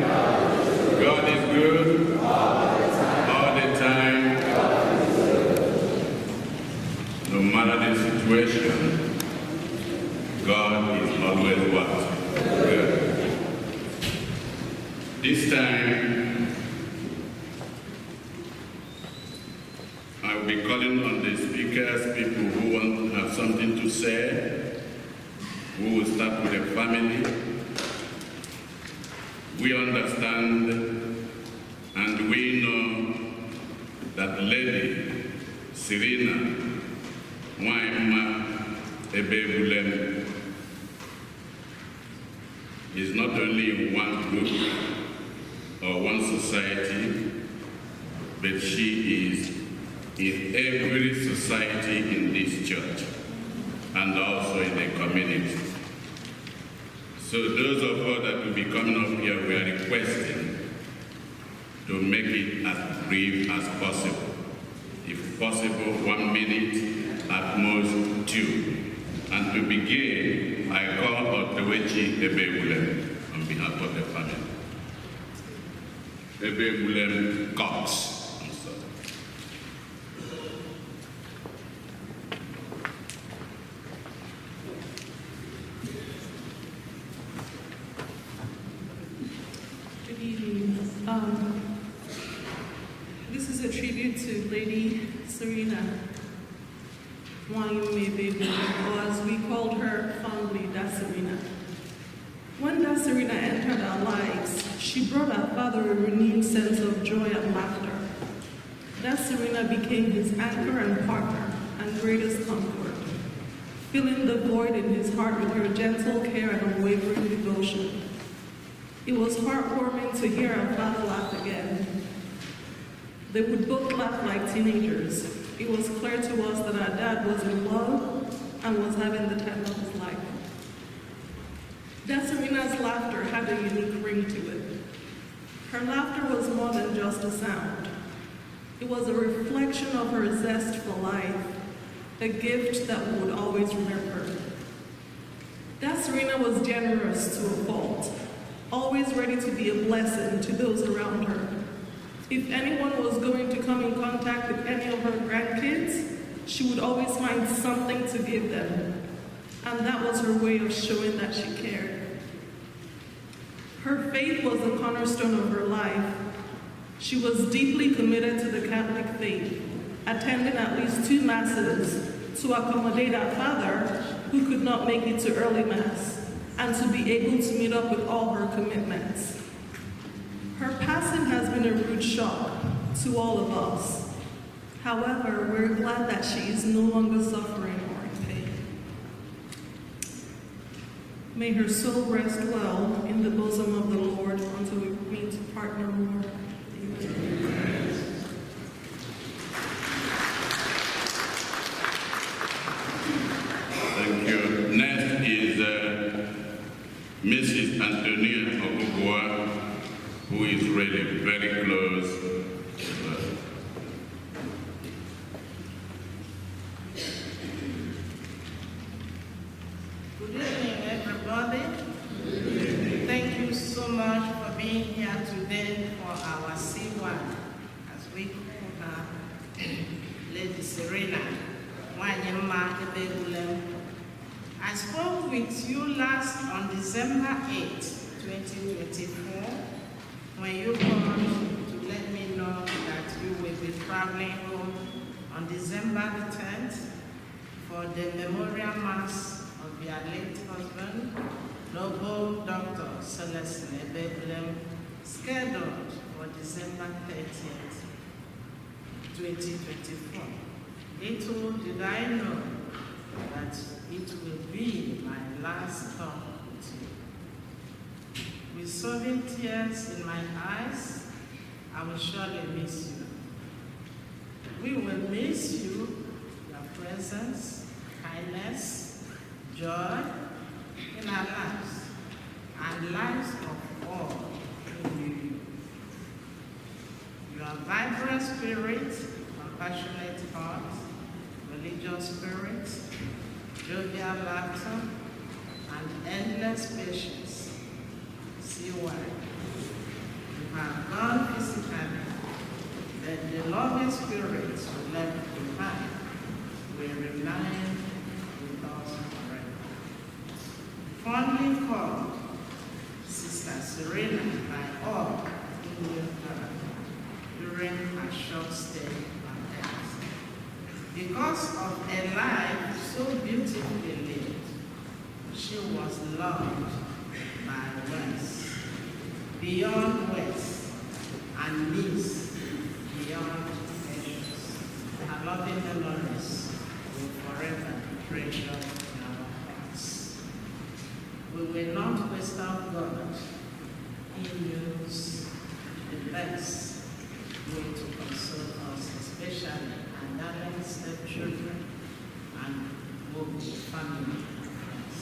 God is good all the time. No matter the situation, God is always what? Good. This time, I will be calling on the speakers, people who want to have something to say. We will start with the family. We understand and we know that Lady Serena Mwanyemebe Ebebulem is not only in one group or one society, but she is in every society in this church and also in the community. So those of us that will be coming up here, we are requesting to make it as brief as possible. If possible, 1 minute, at most 2. And to begin, I call Otewechi Ebebulem on behalf of the family. Ebebulem Cox. This is a tribute to Lady Serena Mwanyemebe, or as we called her fondly, Da Serena. When Da Serena entered our lives, she brought our father a renewed sense of joy and laughter. Da Serena became his anchor and partner and greatest comfort, filling the void in his heart with her gentle care and unwavering devotion. It was heartwarming to hear our father laugh again. They would both laugh like teenagers. It was clear to us that our dad was in love and was having the time of his life. Da Serena's laughter had a unique ring to it. Her laughter was more than just a sound. It was a reflection of her zest for life, a gift that we would always remember. Da Serena was generous to a fault, always ready to be a blessing to those around her. If anyone was going to come in contact with any of her grandkids, she would always find something to give them. And that was her way of showing that she cared. Her faith was the cornerstone of her life. She was deeply committed to the Catholic faith, attending at least 2 masses to accommodate our father, who could not make it to early mass, and to be able to meet up with all her commitments. Her passing has been a rude shock to all of us. However, we're glad that she is no longer suffering or in pain. May her soul rest well in the bosom of the Lord until we meet to part no more. Amen. Thank you. Next is Mrs. Antonia Ogugwa, who is really very close to us. Good evening, everybody. Thank you so much for being here today for our C1, as we call her, Lady Serena Mwanyemebe Ebebulem. I spoke with you last on December 8, 2024, when you called traveling home on December the 10th for the memorial mass of their late husband, Noble Dr. Celestine Ebelem, scheduled for December 30th, 2024. Little did I know that it will be my last talk with you. With sobbing tears in my eyes, I will surely miss you. We will miss you, your presence, kindness, joy in our lives, and lives of all who knew you. Your vibrant spirit, compassionate heart, religious spirit, jovial laughter, and endless patience. See why. You have gone physically, but the loving spirit you left behind will remain with us forever. Fondly called Sister Serena by all who knew her during her short stay on earth. Because of a life so beautifully lived, she was loved by West, beyond West, and East, beyond nations. Her loving memories will forever be treasured in our hearts. We will not waste our God. He knows the best way to console us, especially our darling stepchildren and work family and friends.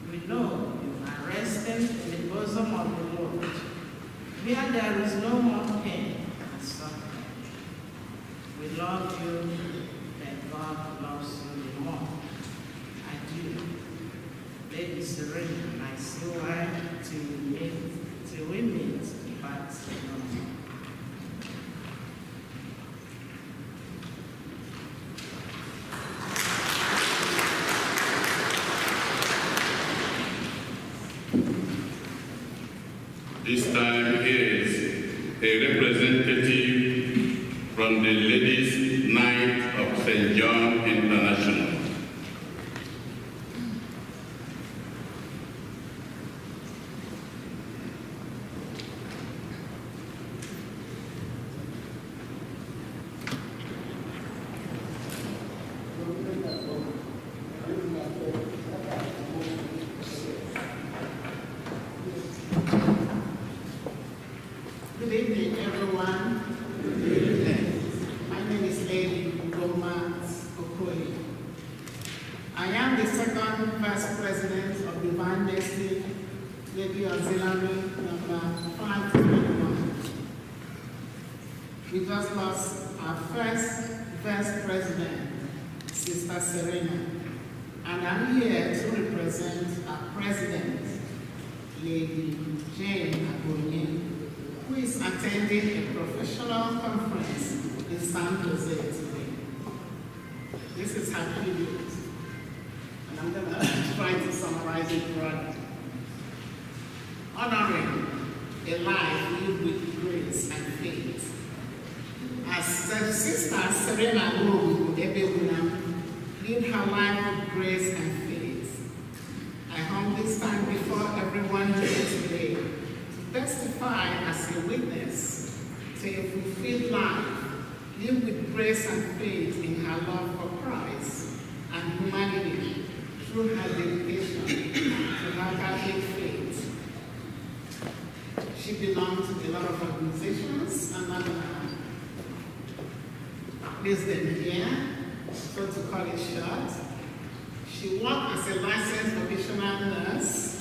We know you are resting in the bosom of the Lord, where there is no more pain and suffering. We love you, and God loves you the more. Adieu, Lady Serena, my sweet wife, till we meet back no more. This time is a representative from the Ladies' Night of St. John International. Good evening, everyone. Good evening. My name is Lady Okoye. I am the second vice president of Divine Mercy, Lady Auxiliary number 521. We just lost our first vice president, Sister Serena, and I'm here to represent our president, Lady Jane Abonye, who is attending a professional conference in San Jose today. This is her tribute, and I'm going to try to summarize it broadly. Honoring a life lived with grace and faith. As Sister Serena lived her life with grace and faith, I humbly stand before everyone here today to testify as a witness to a fulfilled life, lived with grace and faith in her love for Christ and humanity through her dedication to her Catholic faith. She belonged to a lot of organizations and placed them here, so to call it short. She worked as a licensed vocational nurse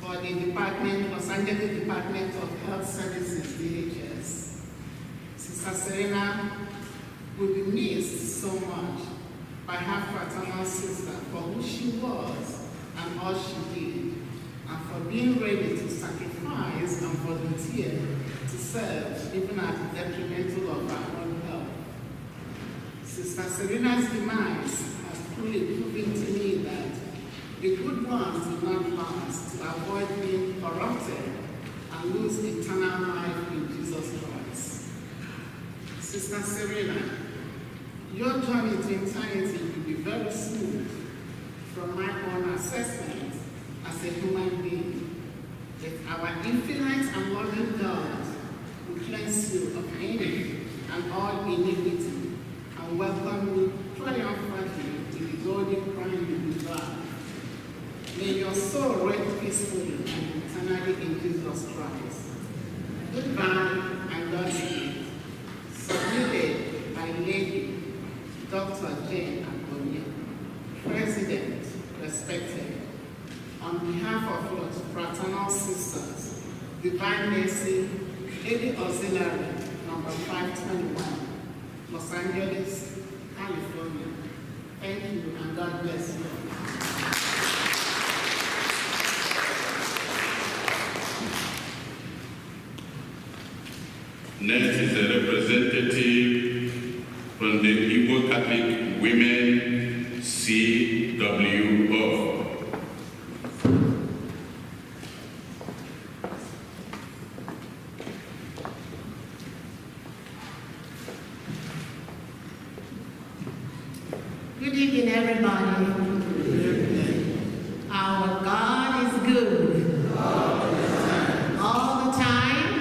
for the Los Angeles Department of Health Services, DHS. Sister Serena will be missed so much by her fraternal sister for who she was and all she did, and for being ready to sacrifice and volunteer to serve even at the detrimental of her own health. Sister Serena's demise has truly proven to me that the good ones do not last to avoid being corrupted and lose eternal life in Jesus Christ. Sister Serena, your journey to eternity will be very smooth from my own assessment as a human being. That our infinite and loving God will cleanse you of any and all iniquity and welcome you triumphantly to the golden crown you deserve. May your soul rest peacefully and eternally in Jesus Christ. Goodbye and Godspeed. Submitted by Lady Dr. Jane Akonya, President, respected. On behalf of your fraternal sisters, Divine Mercy, Lady Auxiliary, number 521, Los Angeles, California. Thank you and God bless you. Next is a representative from the Igbo Catholic Women CWO. Good evening, everybody. Our God is good. All the time.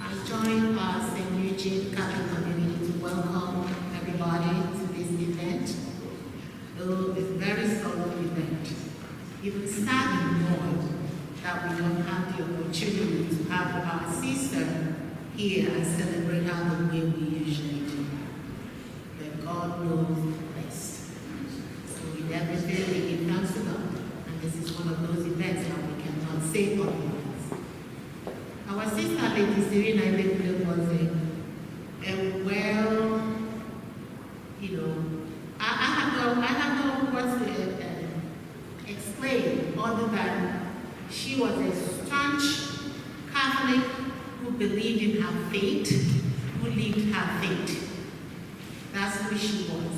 I join our St. Eugene Catholic community to welcome everybody to this event. Though it's a very solemn event. Even sad and annoyed that we don't have the opportunity to have our sister here and celebrate her the way we usually do. But God knows best. So in everything we give thanks to God. And this is one of those events that we cannot say otherwise. Our sister Lady Serena Ibekule was a well, I have no words to explain other than she was a staunch Catholic who believed in her faith, who lived her faith. That's who she was.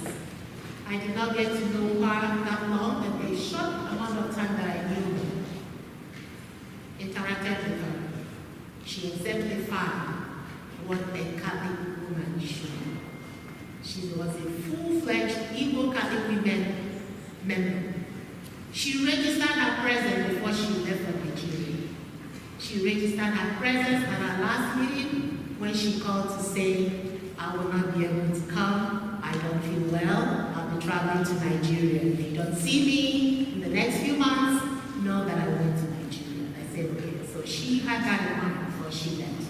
I did not get to know her that long, but a short amount of time that I knew her, interacted with her. She exemplified what a Catholic woman should be. She was a full-fledged Igbo Catholic women member. She registered her presence before she left for Nigeria. She registered her presence at our last meeting when she called to say, I will not be able to come. I don't feel well. I'll be traveling to Nigeria. If you don't see me in the next few months, know that I went to Nigeria. I said, okay. So she had that in mind before she left.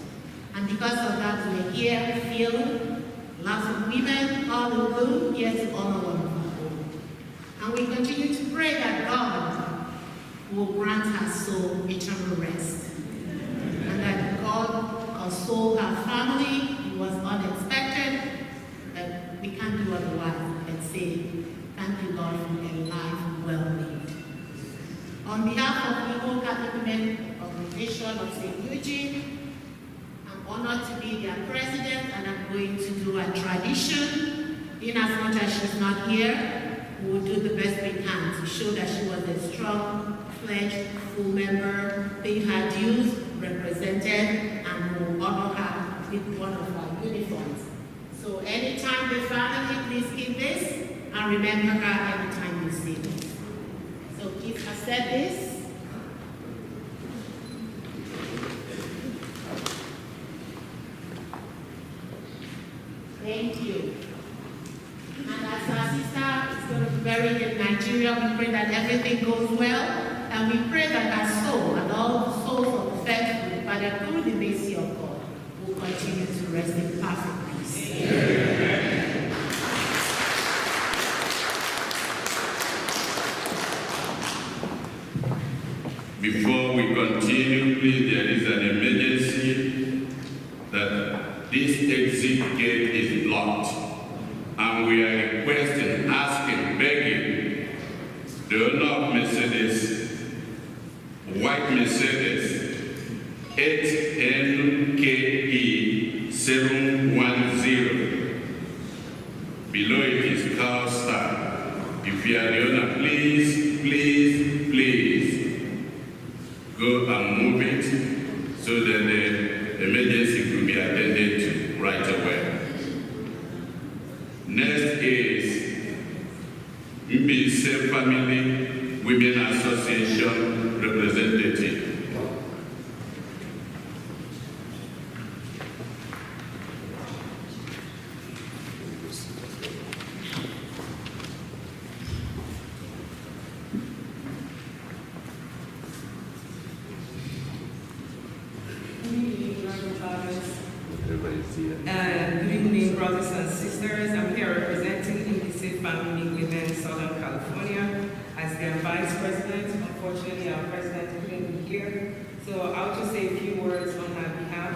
And because of that, we're here feeling lots of women all in blue here to honor one of our own. And we continue to pray that God will grant her soul eternal rest. And that God console her family. It was unexpected, but we can't do otherwise than say, thank you, Lord, for a life well lived. On behalf of the Igbo Catholic Women Organization of St. Eugene, I'm honored to be their president, and I'm going to do a tradition. In as much as she's not here, we will do the best we can to show that she was a strong, fledged, full member, paid her dues, represented, and will honor her with one of our uniforms. So anytime the family, please keep this, and remember her anytime you see this. So please accept this. Thank you. And as our sister is going to be buried in Nigeria, we pray that everything goes well, and we pray that her soul and all the souls of the faithful, by the through the mercy of God, will continue to rest in perfect peace. Amen. Before we continue, please, there is an emergency that this exit gate is blocked, and we are requesting, asking, begging the owner of Mercedes, white Mercedes, 8NKE 710. Below it is car star. If you are the owner, please, please, please go and move it so that the emergency could be attended to right away. Next is MBC Family Women Association representative. Good evening, brothers and sisters. I'm here representing MBC Family Women Southern California as their vice president. Unfortunately, our president couldn't be here, so I'll just say a few words on her behalf.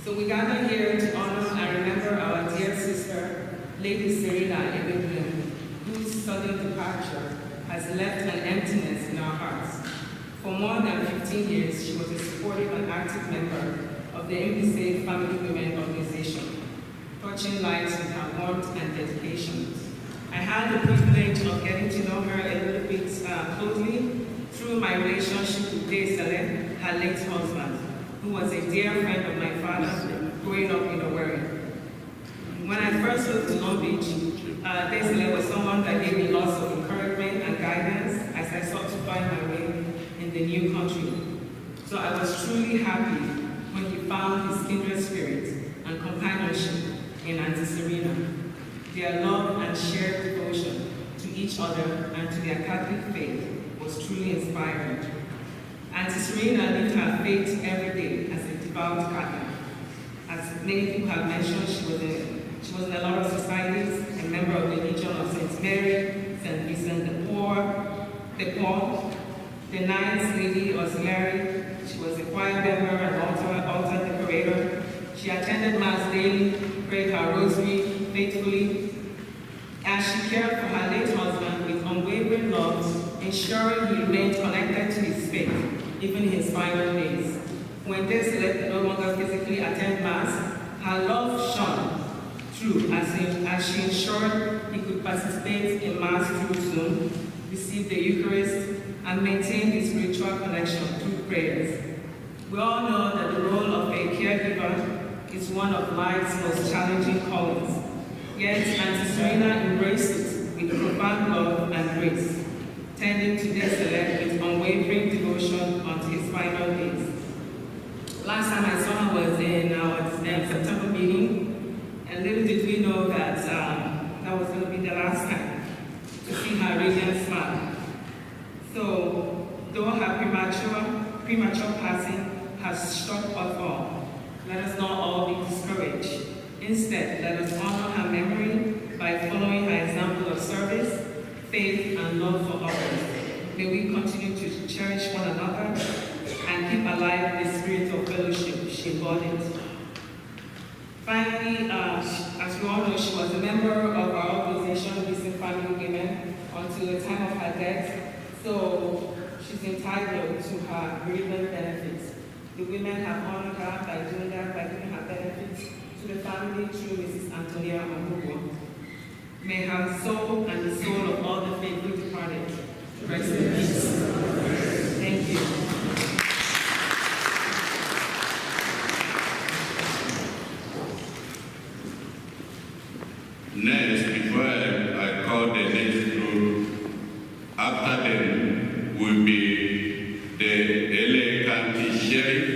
So we gather here to honor and remember our dear sister, Lady Serena Ebedlen, whose sudden departure has left an emptiness in our hearts. For more than 15 years, she was a supportive and active member of the MBC Family Women Organization, touching lives with her warmth and dedication. I had the privilege of getting to know her a little bit closely through my relationship with Day Saleh, her late husband, who was a dear friend of my father growing up in Owerri. When I first moved to Long Beach, Day Saleh was someone that gave me lots of encouragement and guidance as I sought to find my way in the new country. So I was truly happy when he found his kindred spirit and companionship in Auntie Serena. Their love and shared devotion to each other and to their Catholic faith was truly inspiring. Auntie Serena lived her faith every day as a devout Catholic. As many people have mentioned, she was in a lot of societies, a member of the Legion of St. Mary, St. Vincent de Paul, the Ninth Lady Auxiliary. She was a choir member and altar decorator. She attended Mass daily, prayed her rosary faithfully, as she cared for her late husband with unwavering love, ensuring he remained connected to his faith, even in his final days. When Day Saleh could no longer physically attend Mass, her love shone through as she ensured he could participate in Mass through Zoom, receive the Eucharist, and maintain his spiritual connection through prayers. We all know that the role of a caregiver is one of life's most challenging callings. Yet, Auntie Serena embraced it with profound love and grace, tending to Day Saleh with unwavering devotion until his final days. Last time I saw her was in our September meeting, and little did we know that that was going to be the last time to see her radiant smile. So, though her premature passing has struck us all, let us not all be discouraged. Instead, let us honor her memory by following her example of service, faith, and love for others. May we continue to cherish one another and keep alive the spirit of fellowship she embodied. Finally, as we all know, she was a member of our organization, MBC Family Women, until the time of her death. So she's entitled to her bereavement benefits. The women have honored her by doing that, by giving her benefits to the family through Mrs. Antonia Omugo. May her soul and the soul of all the faithful departed rest in peace. Thank you. Next, before I call the next group, after them will be the LA County Sheriff,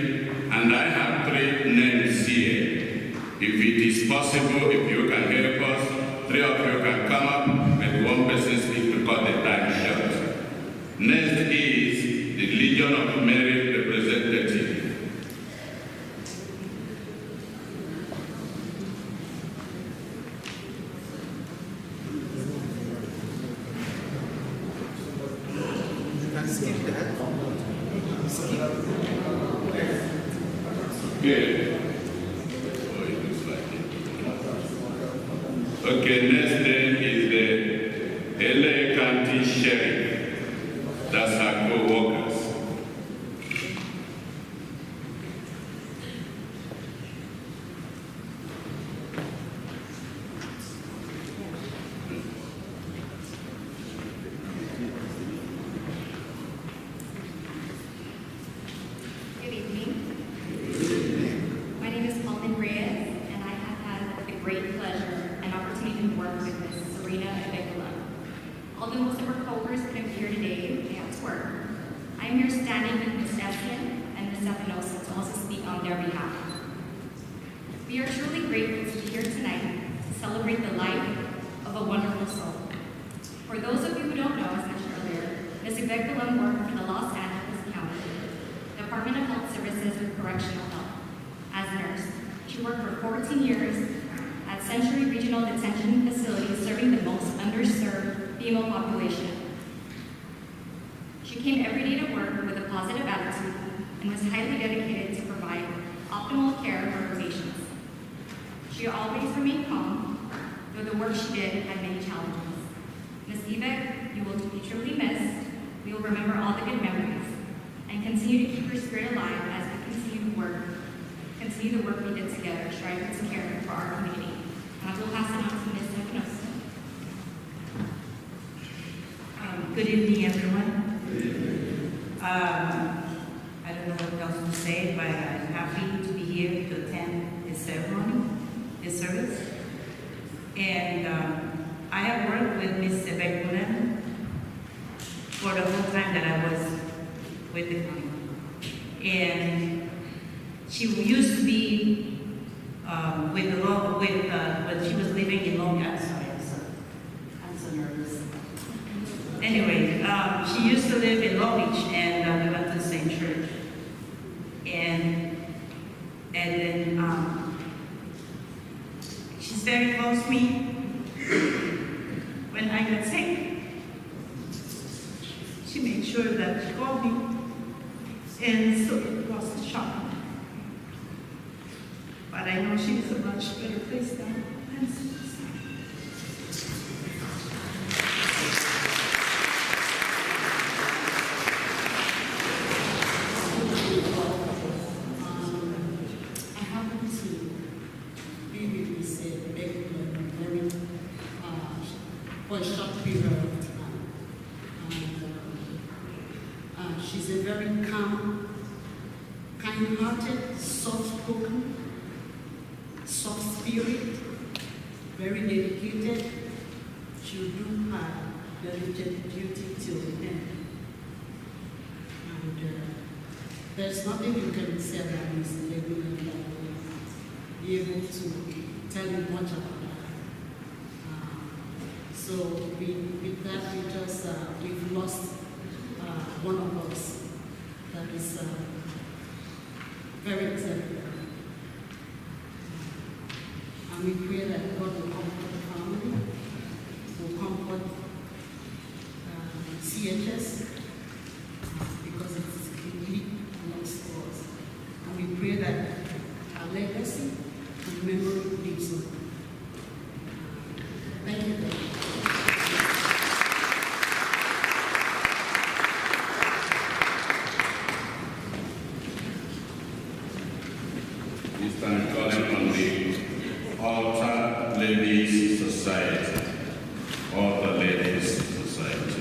and I have 3 names here. If it is possible, if you can help us, 3 of you can come up and 1 person speak to cut the time short. Next is the Legion of Mary representative. Good. Oh, it looks like it. Okay, next name is the LA County Sheriff. That's our co-workers. Good evening. Department of Health Services with Correctional Health as a nurse. She worked for 14 years at Century Regional Detention Facility, serving the most underserved female population. She came every day to work with a positive attitude and was highly dedicated to provide optimal care for her patients. She always remained calm, though the work she did had many challenges. Ms. Yvette, you will be truly missed. We will remember all the good memories and continue to keep her spirit alive as we continue the work we did together, striving to care for our community. And I will pass it on to Ms. Epinosa. Good evening, everyone. I don't know what else to say, but I'm happy to be here to attend this ceremony, this service. And I have worked with Ms. Sebekunen for the whole time that I was with the family. And she used to be with the law, when she was living in Long Beach. I'm so nervous. Anyway, she used to live in Long Beach, and we went to the same church. And then she's very close to me. When I got sick, she made sure that she called me, and so it was a shock. But I know she's a much better place now. I'm so sorry. I happened to be with Ms. Beckman for a short period of time. And she's a very calm, kind-hearted, soft-spoken, soft spirit, very dedicated. She'll do her diligent duty till the end. And there's nothing you can say about Ms. Beckman that will be able to tell you much about her. So with that, we've lost one of us that is very exemplary. And we pray that God will comfort the family, will comfort CHS, because it is a deep loss for us. And we pray that our legacy and memory lives on. Thank you very much. This time calling on the Altar Ladies Society. Altar Ladies Society.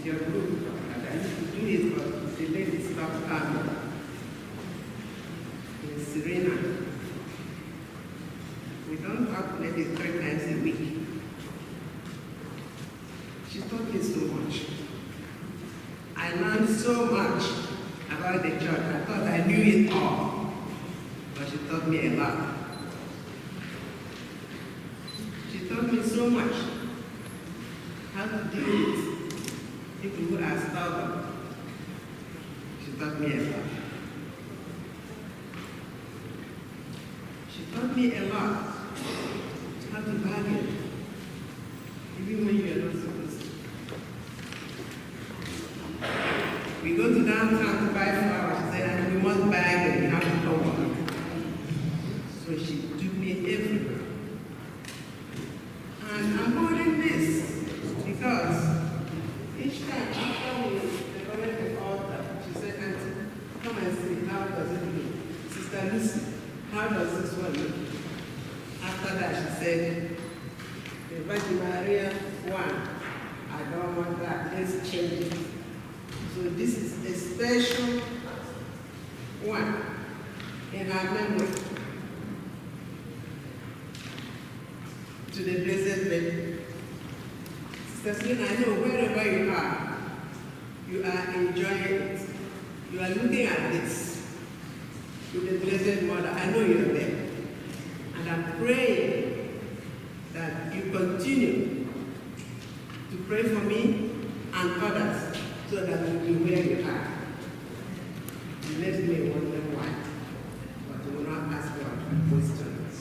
Your group, and I used to do it, but the lady stopped coming. Serena. We don't talk maybe 3 times a week. She taught me so much. I learned so much about the church. I thought I knew it all, but she taught me a lot. She taught me so much how to deal with people who are stubborn. She taught me a lot. She taught me a lot how to bargain, even when you are not supposed to. We go to downtown to buy flowers, she said, and we must bargain, we have to go on. So she took me everywhere. And I'm holding this because each time after we decorated the altar, she said, Auntie, come and see, how does it look? Sister Lucy, how does this one look? After that, she said, the Virgin Maria one, I don't want that, let's change it. So this is a special one in our memory to the Blessed Virgin. Sister Selena, I know wherever you are enjoying it. You are looking at this with the Blessed Mother. I know you're there. And I'm praying that you continue to pray for me and others so that we'll be where you are. You let me wonder why, but we will not ask God questions.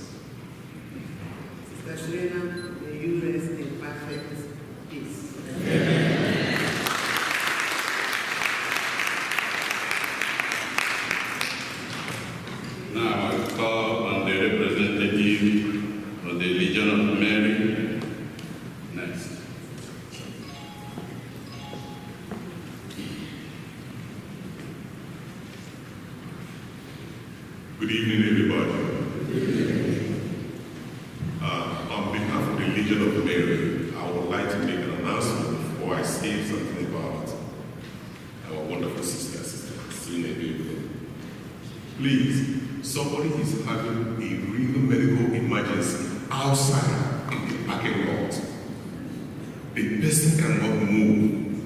Sister Serena, may you rest in perfect peace. Amen. Now I call on the representative of the Legion of Mary. Next. Good evening, everybody. On behalf of the Legion of Mary, I would like to make an announcement before I say something about our wonderful sister, Selena David. Please, somebody is having a real medical emergency outside in the parking lot. The person cannot move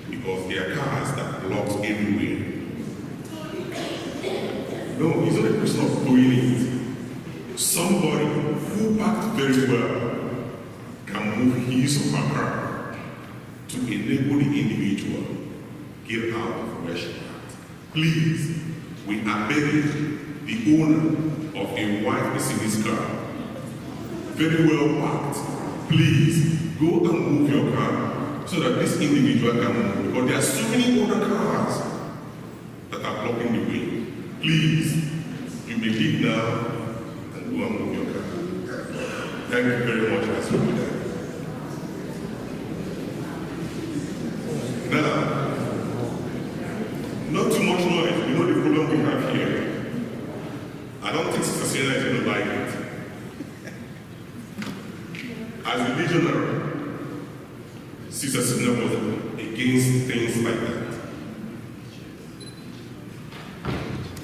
because there are cars that block everywhere. No, it's not a question of doing it. Somebody who parked very well can move his or her car to enable the individual get out of where she parked. Please, we are begging the owner of a white Mercedes car, very well parked, please go and move your car so that this individual can move, because there are so many other cars that are blocking the way. Please, you may leave now and go and move your car. Thank you very much as we do that. Now, not too much noise. You know the problem we have here. I don't think Sister Serena is going to like it. As a legionary, Sister Serena was against things like that.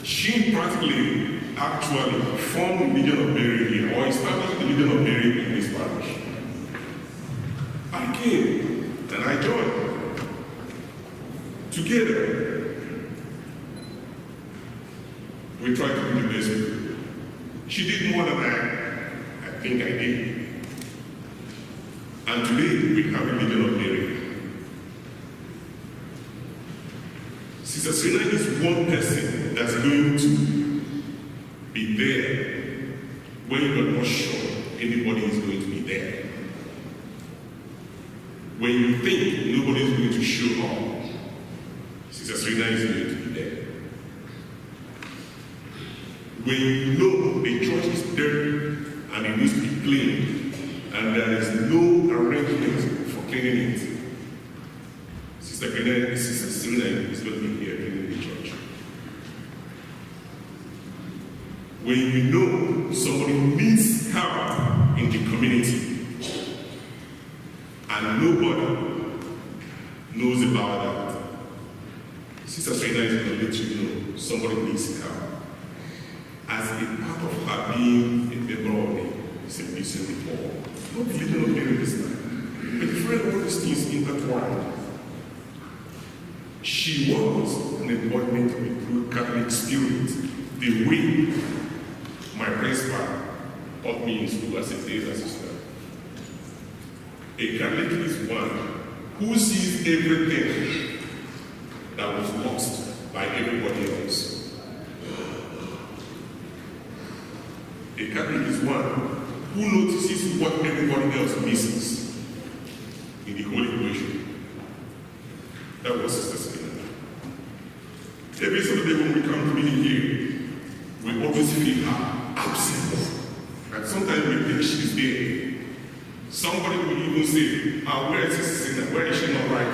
She practically, actually formed the Legion of Mary here, or established the Legion of Mary in this parish. I came and I joined. Together, we tried to do the best we could. She did more than I think I did. And today, we have a Legion of Mary. Sister Serena is one person that's going to be there when you're not sure anybody is going to be there. When you think nobody is going to show up, Sister Serena is going to be there. When you know the church is dirty and it needs to be cleaned, and there is no arrangement for cleaning it, Sister Serena is going to be here cleaning the church. When you know somebody needs help in the community, and nobody knows about that, Sister Serena is going to let you know somebody needs help. not the leading of Mary this time. But the friend all these things intertwined. She was an embodiment of the true Catholic spirit, the way my principal taught me in school as a day sister. A Catholic is one who sees everything that was lost by everybody else. A Catholic is one who notices what everybody else misses in the whole equation. That was Sister Selena. Every Saturday when we come to meeting here, we always feel her absence. And sometimes we think she's there. Somebody will even say, where is Sister Selena? Where is she not right?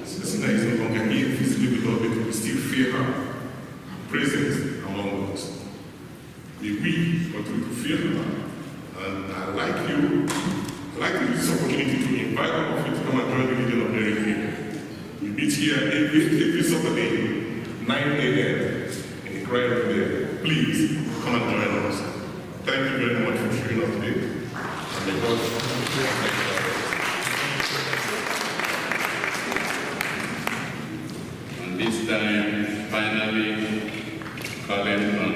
Sister Selena is no longer here physically with us, but we still feel her presence among us. May we continue to feel her. And I'd like to use this opportunity to invite all of you to come and join the Legion of Mary here. We meet here every Saturday, 9 a.m. in the choir room there. Please come and join us. Thank you very much for showing up today. And may God bless you. And this time, finally, calling on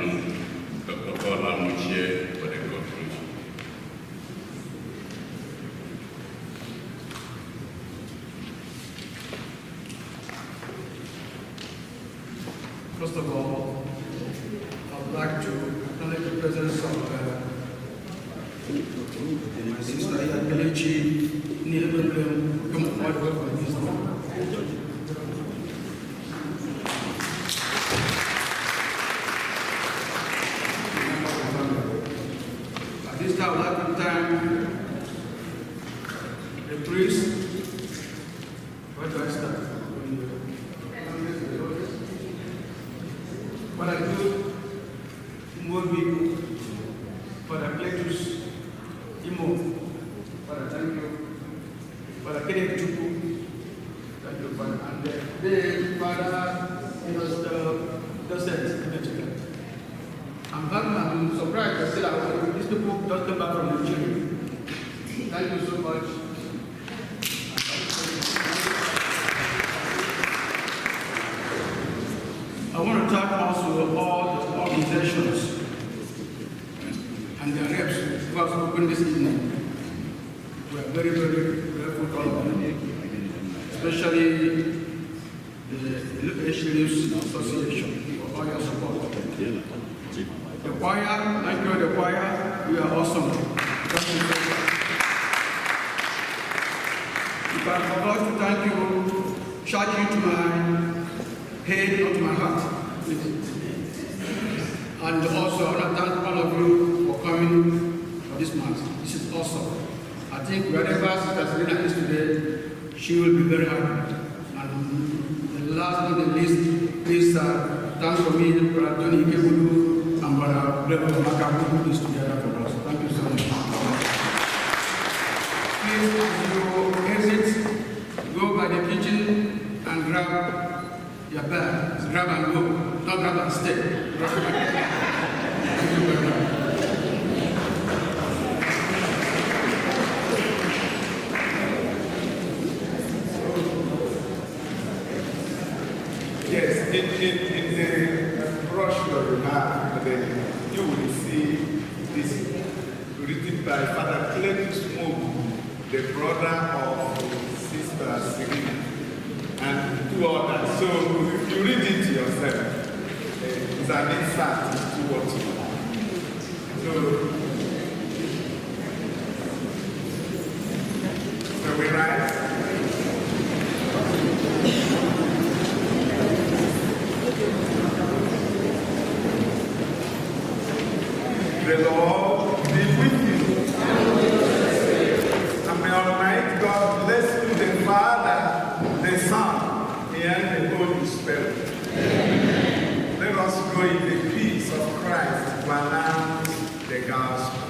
Dr. Paula Muche for the conclusion. First of all, I would like to acknowledge the presence of my sister Kelechi Niebelem, who come all the way from Houston. At this time, I would like to thank the priest. Where do I start? What I do, Mobi, Father Cletus, Imo, Father, thank you. Father Kenneth Chuku, thank you, Father. And then Father, docent. I'm surprised to see that these people just came back from Nigeria. Thank you so much. I want to thank also all the organizations and their reps who have spoken this evening. We are very, very grateful to all of them, especially the Restream Association for all your support. The choir, thank you, the choir, you are awesome. Thank you so much. If I forgot to thank you, charge you to my head, not to my heart. And also, I want to thank all of you for coming for this mass. This is awesome. I think wherever Sister Selena is today, she will be very happy. And the last but not the least, please thanks for me, Brother Tony Ikebudu and Brother Brother Maka, who put this together for us. Thank you so much. Please, as you exit, go by the kitchen and grab your bag. Grab and go. Not grab and stay. Thank you very much. Yes, in the brochure you have, then you will see this written by Father Cletus Mobu, the brother of Sister Serena, and two others. So if you read it yourself, it's an insight to what you are. So we rise. The Lord be with you. And may Almighty God bless you, the Father, the Son, and the Holy Spirit. Amen. Let us go in the peace of Christ to announce the gospel.